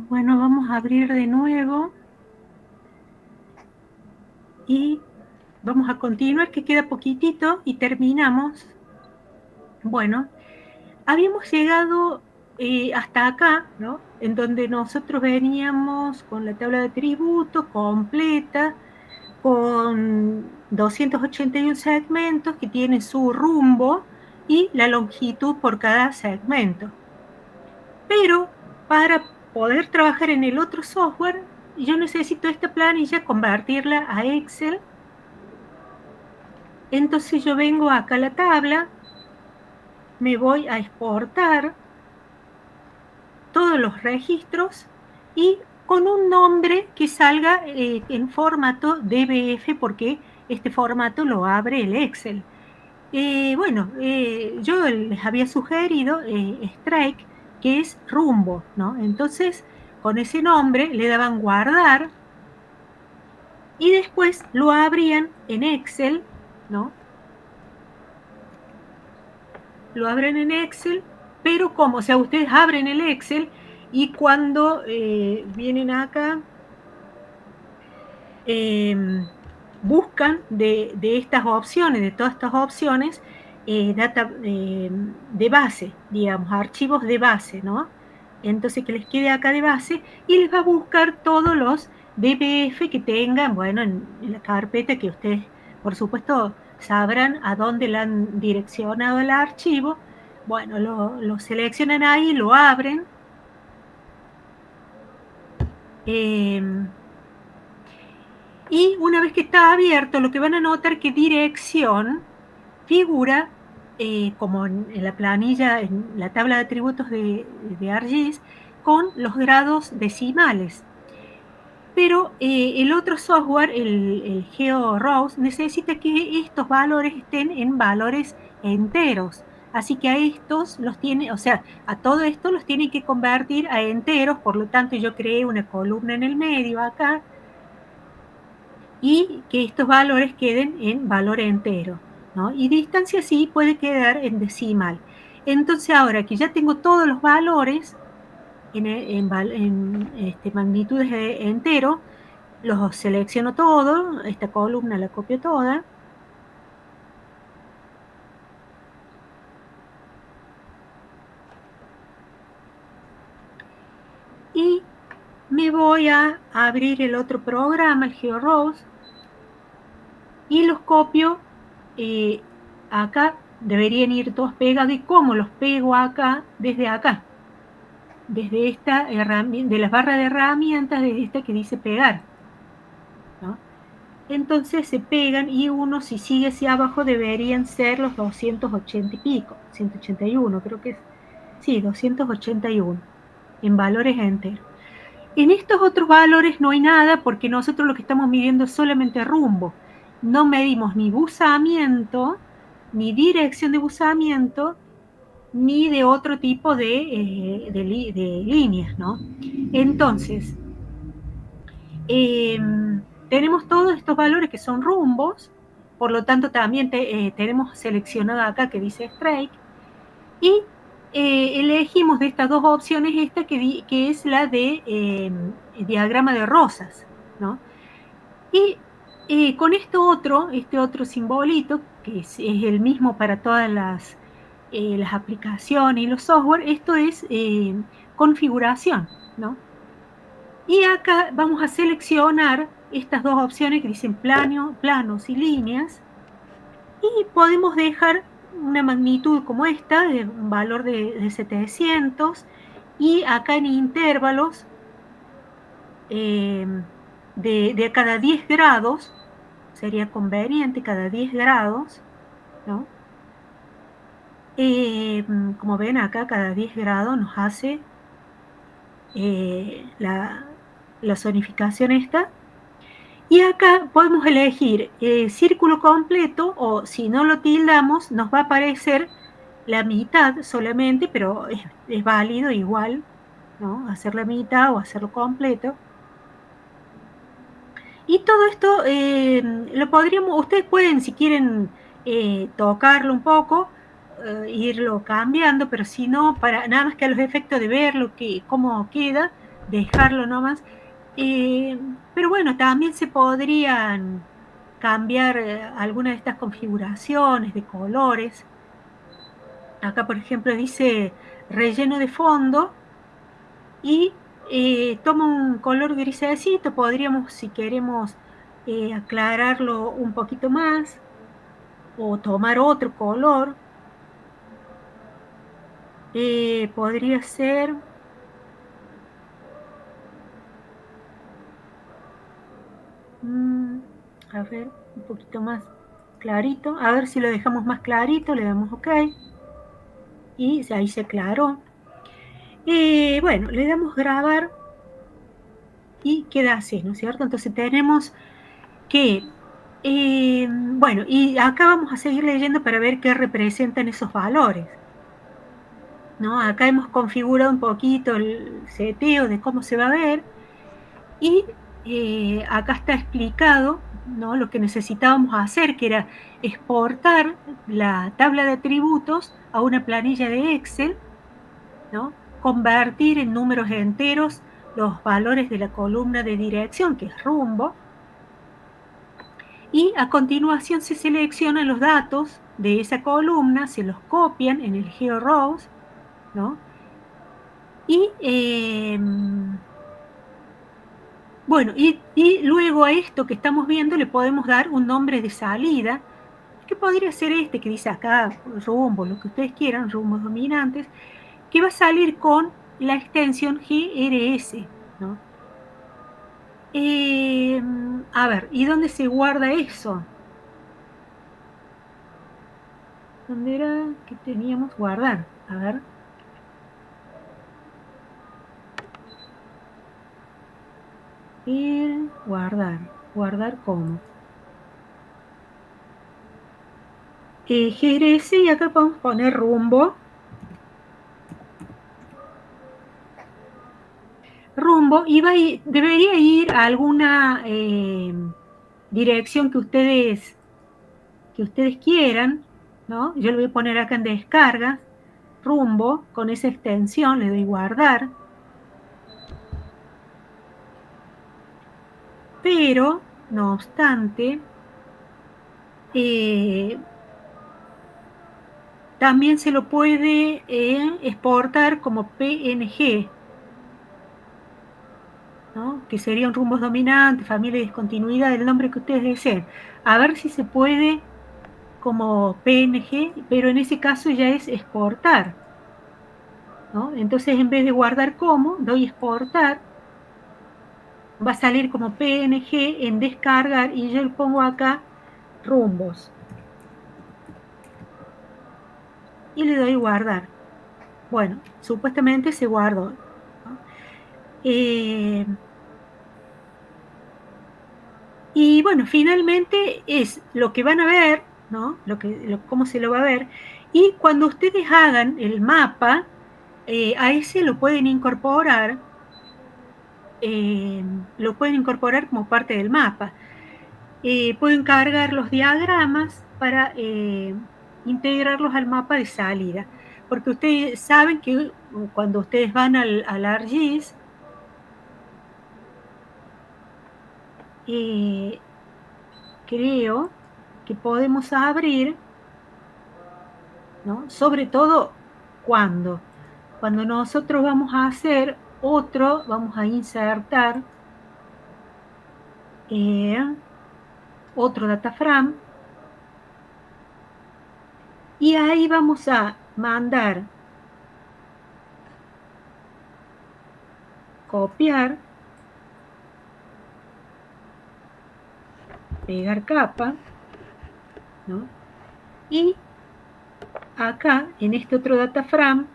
Bueno, vamos a abrir de nuevo. Y vamos a continuar, que queda poquitito y terminamos. Bueno, habíamos llegado hasta acá, ¿no? En donde nosotros veníamos con la tabla de tributos completa, con 281 segmentos que tienen su rumbo y la longitud por cada segmento. Pero para poder trabajar en el otro software, yo necesito esta planilla convertirla a Excel. Entonces yo vengo acá a la tabla, me voy a exportar todos los registros y con un nombre que salga en formato DBF, porque este formato lo abre el Excel. Yo les había sugerido Strike, que es rumbo, ¿no? Entonces, con ese nombre le daban guardar y después lo abrían en Excel, ¿no? Lo abren en Excel, pero ¿cómo? O sea, ustedes abren el Excel y cuando vienen acá, buscan de estas opciones, de todas estas opciones, data de base, digamos, archivos de base, ¿no? Entonces que les quede acá de base y les va a buscar todos los DBF que tengan, bueno, en la carpeta que ustedes, por supuesto, sabrán a dónde le han direccionado el archivo. Bueno, lo seleccionan ahí, lo abren. Y una vez que está abierto, lo que van a notar que dirección figura como en la planilla, en la tabla de atributos de ArcGIS, con los grados decimales. Pero el otro software, el GeoRows, necesita que estos valores estén en valores enteros. Así que a estos los tiene, o sea, a todo esto los tiene que convertir a enteros. Por lo tanto, yo creé una columna en el medio acá y que estos valores queden en valor entero, ¿no? Y distancia sí puede quedar en decimal. Entonces, ahora que ya tengo todos los valores en magnitudes entero, los selecciono todos, esta columna la copio toda. Y me voy a abrir el otro programa, el GeoRows, y los copio acá. Deberían ir todos pegados. ¿Y cómo los pego acá? Desde acá. Desde esta herramienta, de las barras de herramientas, de esta que dice pegar, ¿no? Entonces se pegan y uno, si sigue hacia abajo, deberían ser los 280 y pico, 181 creo que es, sí, 281 en valores enteros. En estos otros valores no hay nada porque nosotros lo que estamos midiendo es solamente rumbo. No medimos ni buzamiento, ni dirección de buzamiento, ni de otro tipo de líneas, ¿no? Entonces, tenemos todos estos valores que son rumbos, por lo tanto también tenemos seleccionado acá que dice Strike, y elegimos de estas dos opciones esta que es la de diagrama de rosas, ¿no? Y con este otro simbolito, que es el mismo para todas las aplicaciones y los software, esto es configuración, ¿no? Y acá vamos a seleccionar estas dos opciones que dicen planos y líneas, y podemos dejar una magnitud como esta, de un valor de 700, y acá en intervalos de cada 10 grados, sería conveniente cada 10 grados, ¿no? Como ven acá, cada 10 grados nos hace la zonificación esta. Y acá podemos elegir círculo completo, o si no lo tildamos, nos va a aparecer la mitad solamente, pero es válido igual, ¿no? Hacer la mitad o hacerlo completo. Y todo esto lo podríamos, ustedes pueden, si quieren, tocarlo un poco, irlo cambiando, pero si no, para nada más que a los efectos de ver cómo queda, dejarlo nomás. Pero bueno, también se podrían cambiar algunas de estas configuraciones de colores. Acá, por ejemplo, dice relleno de fondo y toma un color grisecito. Podríamos, si queremos, aclararlo un poquito más o tomar otro color. Podría ser, a ver, un poquito más clarito. A ver si lo dejamos más clarito, le damos OK. Y ahí se aclaró. Bueno, le damos grabar y queda así, ¿no es cierto? Entonces tenemos que, bueno, y acá vamos a seguir leyendo para ver qué representan esos valores, ¿no? Acá hemos configurado un poquito el seteo de cómo se va a ver y acá está explicado, ¿no? Lo que necesitábamos hacer, que era exportar la tabla de atributos a una planilla de Excel, ¿no? Convertir en números enteros los valores de la columna de dirección, que es rumbo, y a continuación se seleccionan los datos de esa columna, se los copian en el GeoRows, ¿no? Y bueno, y luego a esto que estamos viendo le podemos dar un nombre de salida, que podría ser este que dice acá, rumbo, lo que ustedes quieran, rumbos dominantes, que va a salir con la extensión GRS, ¿no? A ver, ¿y dónde se guarda eso? ¿Dónde era que teníamos guardar? A ver. Guardar. ¿Guardar cómo? GRS y acá podemos poner rumbo. Rumbo y debería ir a alguna dirección que ustedes quieran, ¿no? Yo le voy a poner acá en descargas, rumbo, con esa extensión, le doy guardar. Pero, no obstante, también se lo puede exportar como PNG, ¿no? Que serían rumbos dominantes, familia y discontinuidad, el nombre que ustedes deseen. A ver si se puede como PNG, pero en ese caso ya es exportar, ¿no? Entonces en vez de guardar como, doy exportar, va a salir como PNG en descargar y yo le pongo acá rumbos. Y le doy guardar. Bueno, supuestamente se guardó, ¿no? Y bueno, finalmente es lo que van a ver, ¿no? Cómo se lo va a ver. Y cuando ustedes hagan el mapa, a ese lo pueden incorporar como parte del mapa. Pueden cargar los diagramas para integrarlos al mapa de salida. Porque ustedes saben que cuando ustedes van al ArcGIS, creo que podemos abrir, ¿no? Sobre todo cuando nosotros vamos a hacer vamos a insertar otro dataframe y ahí vamos a mandar copiar, pegar capa, ¿no? Y acá en este otro dataframe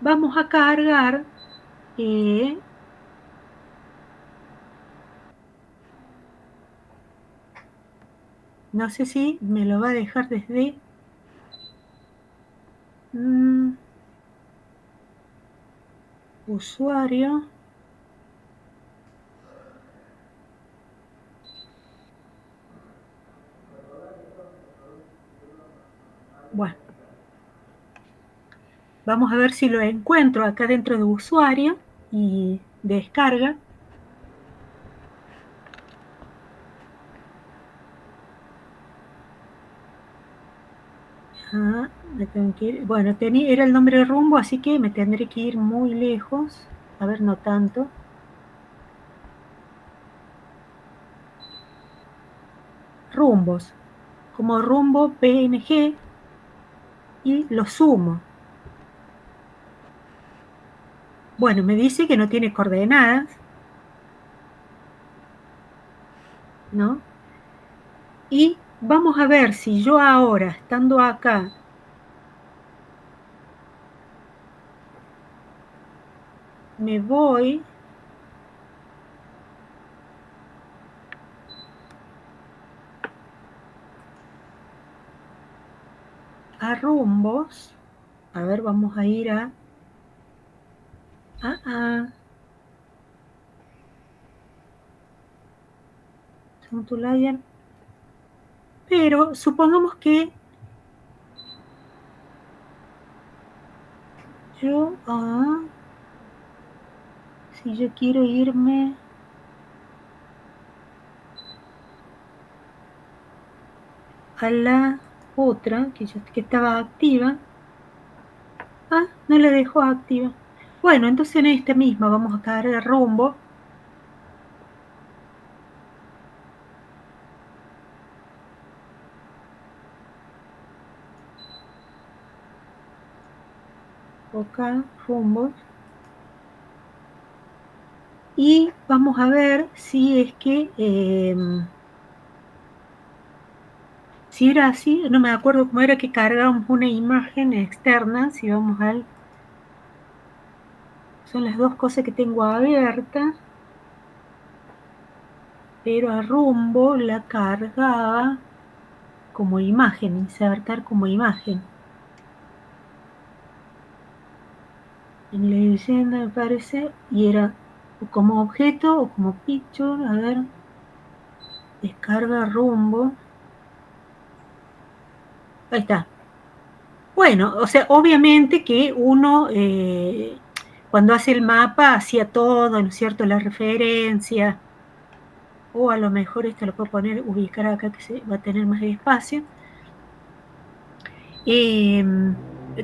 vamos a cargar no sé si me lo va a dejar desde usuario. Bueno, Vamos a ver si lo encuentro acá dentro de usuario y descarga. Me tengo que ir. Bueno, era el nombre de rumbo, así que me tendré que ir muy lejos. A ver, no tanto. Rumbos, como rumbo PNG, y lo sumo. Bueno, me dice que no tiene coordenadas, ¿no? Y vamos a ver si yo ahora, estando acá, me voy a rumbos. A ver, vamos a ir a... Pero supongamos que yo... si yo quiero irme a la otra, que estaba activa. No la dejo activa. Bueno, entonces en esta misma vamos a cargar rumbo. Acá, rumbos. Y vamos a ver si es que... si era así, no me acuerdo cómo era que cargábamos una imagen externa. Si vamos al... Son las dos cosas que tengo abiertas. Pero a rumbo la cargaba como imagen, insertar como imagen. En la leyenda me parece, y era o como objeto o como picture. A ver, descarga rumbo. Ahí está. Bueno, o sea, obviamente que uno cuando hace el mapa hacía todo, ¿no es cierto? La referencia, o a lo mejor esto lo puedo poner, ubicar acá que se va a tener más espacio.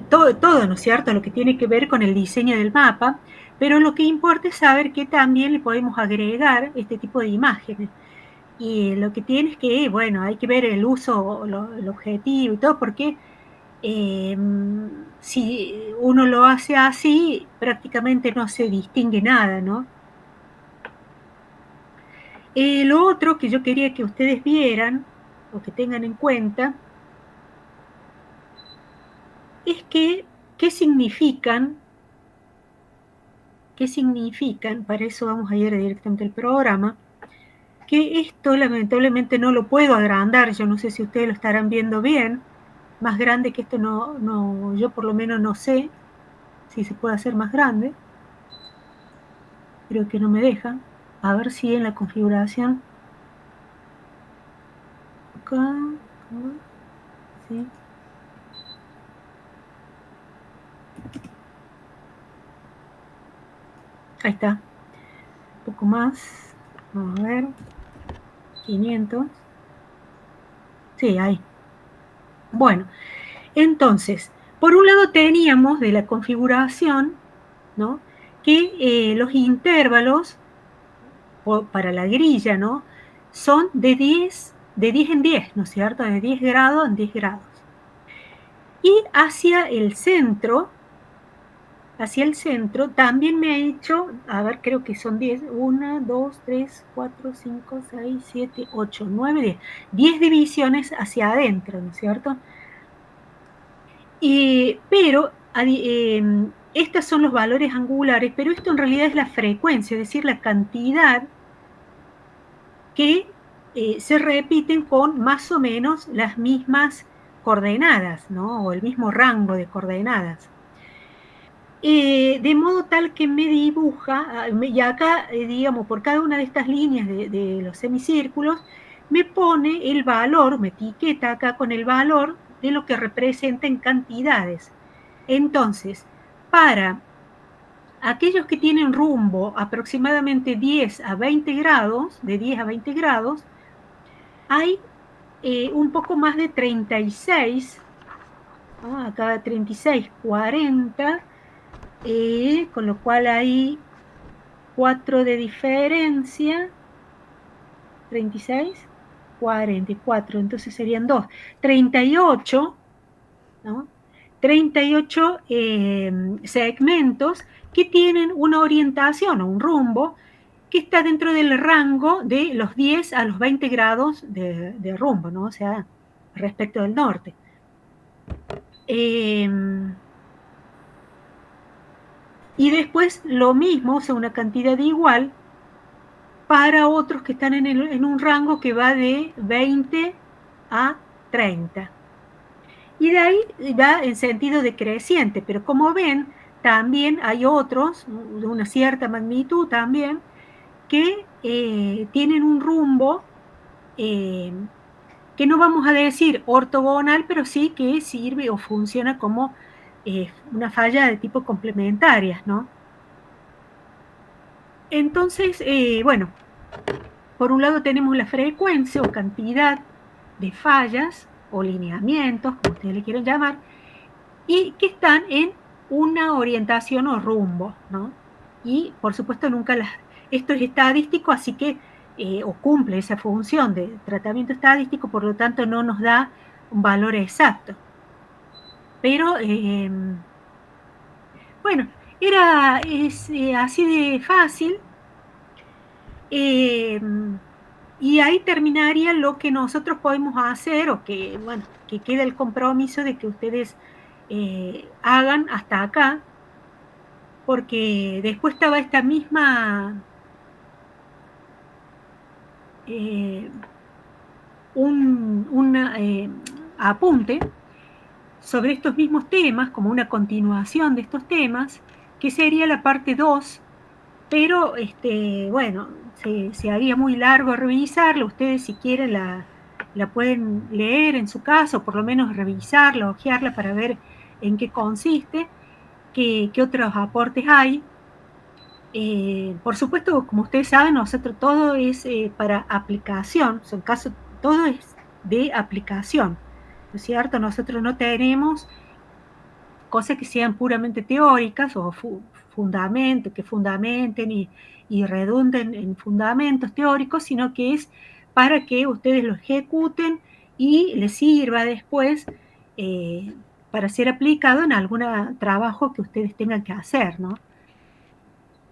Todo, ¿no es cierto? Lo que tiene que ver con el diseño del mapa, pero lo que importa es saber que también le podemos agregar este tipo de imágenes. Y lo que tiene es que, bueno, hay que ver el uso, el objetivo y todo, porque si uno lo hace así, prácticamente no se distingue nada, ¿no? Lo otro que yo quería que ustedes vieran, o que tengan en cuenta, es que, ¿qué significan? Para eso vamos a ir directamente al programa, que esto lamentablemente no lo puedo agrandar, yo no sé si ustedes lo estarán viendo bien, más grande que esto no, yo por lo menos no sé si se puede hacer más grande, creo que no me deja. A ver si en la configuración, acá, sí. Ahí está, un poco más, vamos a ver, 500, sí, ahí. Bueno, entonces, por un lado teníamos de la configuración, ¿no? Que los intervalos para la grilla, ¿no? Son de 10 en 10, ¿no es cierto? De 10 grados en 10 grados. Y hacia el centro también me ha hecho, a ver, creo que son 10, 1, 2, 3, 4, 5, 6, 7, 8, 9, 10. 10 divisiones hacia adentro, ¿no es cierto? Pero estos son los valores angulares, pero esto en realidad es la frecuencia, es decir, la cantidad que se repiten con más o menos las mismas coordenadas, ¿no? O el mismo rango de coordenadas. De modo tal que me dibuja, y acá, digamos, por cada una de estas líneas de los semicírculos, me pone el valor, me etiqueta acá con el valor de lo que representa en cantidades. Entonces, para aquellos que tienen rumbo aproximadamente 10 a 20 grados, de 10 a 20 grados, hay un poco más de 36, ¿no? Acá 36, 40, con lo cual hay 4 de diferencia, 36, 44, entonces serían 2, 38, ¿no? 38 segmentos que tienen una orientación o un rumbo que está dentro del rango de los 10 a los 20 grados de rumbo, ¿no? O sea, respecto del norte. Y después lo mismo, o sea, una cantidad igual para otros que están en un rango que va de 20 a 30. Y de ahí va en sentido decreciente, pero como ven, también hay otros de una cierta magnitud también que tienen un rumbo que no vamos a decir ortogonal, pero sí que sirve o funciona como una falla de tipo complementarias, ¿no? Entonces, bueno, por un lado tenemos la frecuencia o cantidad de fallas o lineamientos, como ustedes le quieren llamar, y que están en una orientación o rumbo, ¿no? Y por supuesto esto es estadístico, así que o cumple esa función de tratamiento estadístico, por lo tanto no nos da un valor exacto. Pero bueno, es así de fácil. Y ahí terminaría lo que nosotros podemos hacer, o que, bueno, que queda el compromiso de que ustedes hagan hasta acá, porque después estaba esta misma, un apunte sobre estos mismos temas, como una continuación de estos temas, que sería la parte 2, pero bueno, se haría muy largo revisarla. Ustedes si quieren la pueden leer en su caso, por lo menos revisarla, hojearla para ver en qué consiste, qué otros aportes hay. Por supuesto, como ustedes saben, nosotros todo es para aplicación, en caso, todo es de aplicación, ¿no es cierto? Nosotros no tenemos cosas que sean puramente teóricas o que fundamenten y redunden en fundamentos teóricos, sino que es para que ustedes lo ejecuten y les sirva después para ser aplicado en algún trabajo que ustedes tengan que hacer, ¿no?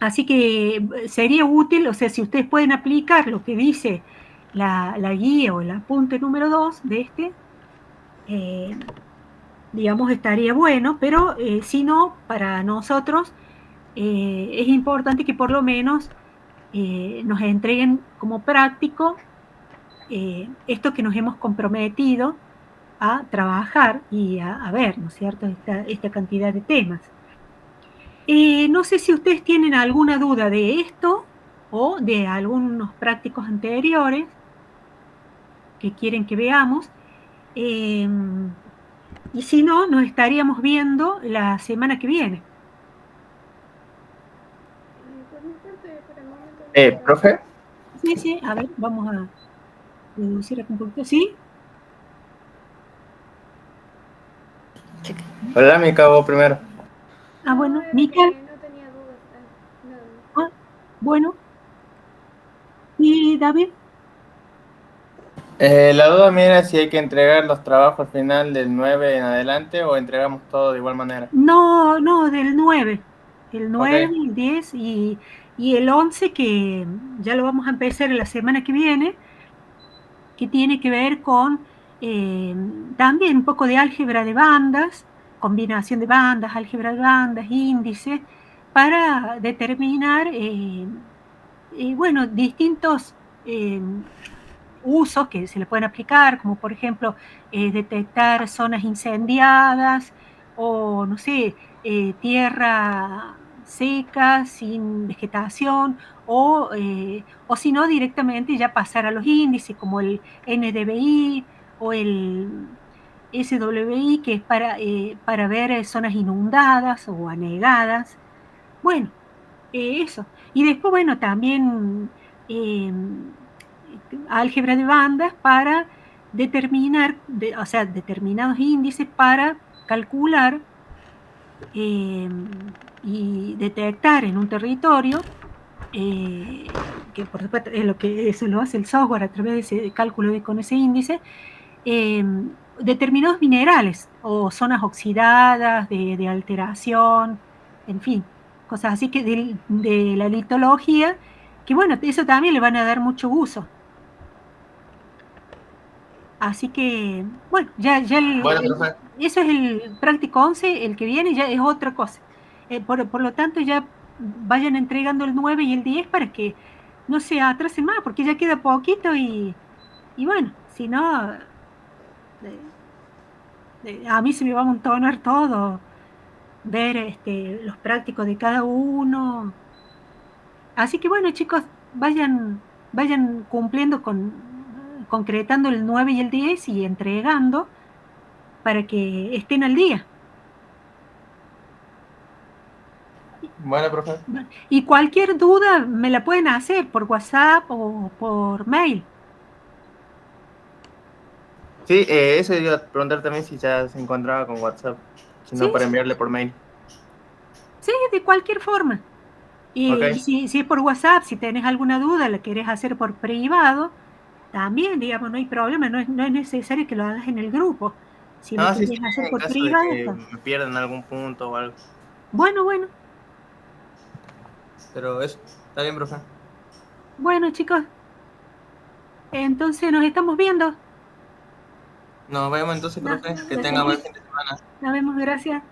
Así que sería útil, o sea, si ustedes pueden aplicar lo que dice la guía o el apunte número 2 de digamos, estaría bueno, pero si no, para nosotros es importante que por lo menos nos entreguen como práctico esto que nos hemos comprometido a trabajar y a ver, ¿no es cierto?, esta cantidad de temas. No sé si ustedes tienen alguna duda de esto o de algunos prácticos anteriores que quieren que veamos. Y si no, nos estaríamos viendo la semana que viene. Por mi parte, por el momento no queda Profe, nada. Sí, a ver, vamos a reducir acá un poquito, ¿sí? hola, me acabo primero. Bueno, Era Miquel, que no tenía dudas. Nada más. bueno, y David. La duda mía era si hay que entregar los trabajos al final del 9 en adelante o entregamos todo de igual manera. No, del 9. El Ok, 9, el 10 y el 11, que ya lo vamos a empezar la semana que viene, que tiene que ver con también un poco de álgebra de bandas, combinación de bandas, álgebra de bandas, índices, para determinar, bueno, distintos usos que se le pueden aplicar, como por ejemplo detectar zonas incendiadas o, no sé, tierra seca, sin vegetación, o si no, directamente ya pasar a los índices como el NDVI o SWI, que es para ver zonas inundadas o anegadas. Bueno, eso. Y después, bueno, también álgebra de bandas para determinar, o sea, determinados índices para calcular y detectar en un territorio, que por supuesto es lo que eso lo hace el software a través de ese cálculo con ese índice, determinados minerales o zonas oxidadas de alteración, en fin, cosas así que de la litología, que bueno, eso también le van a dar mucho uso. Así que, bueno, ya Bueno, profe. eso es el práctico 11, el que viene ya es otra cosa. Por lo tanto, ya vayan entregando el 9 y el 10 para que no se atrasen más, porque ya queda poquito y bueno, si no, eh, a mí se me va a amontonar todo, ver los prácticos de cada uno. Así que bueno, chicos, vayan cumpliendo concretando el 9 y el 10 y entregando para que estén al día. Bueno, profe. Y cualquier duda me la pueden hacer por WhatsApp o por mail. Sí, eso iba a preguntar también si ya se encontraba con WhatsApp, si Sí, no para enviarle por mail. sí, de cualquier forma. Y Ok. si es por WhatsApp, si tenés alguna duda, la querés hacer por privado, también, digamos, no hay problema, no es necesario que lo hagas en el grupo. Si lo No, sí, sí, querés hacer en por caso de privado, que está. me pierdan algún punto o algo. Bueno, bueno, Pero eso, está bien, profe. bueno, chicos, entonces nos estamos viendo. Nos vemos entonces, No, profe. Que de tenga buen seguir. fin de semana. Nos vemos, gracias.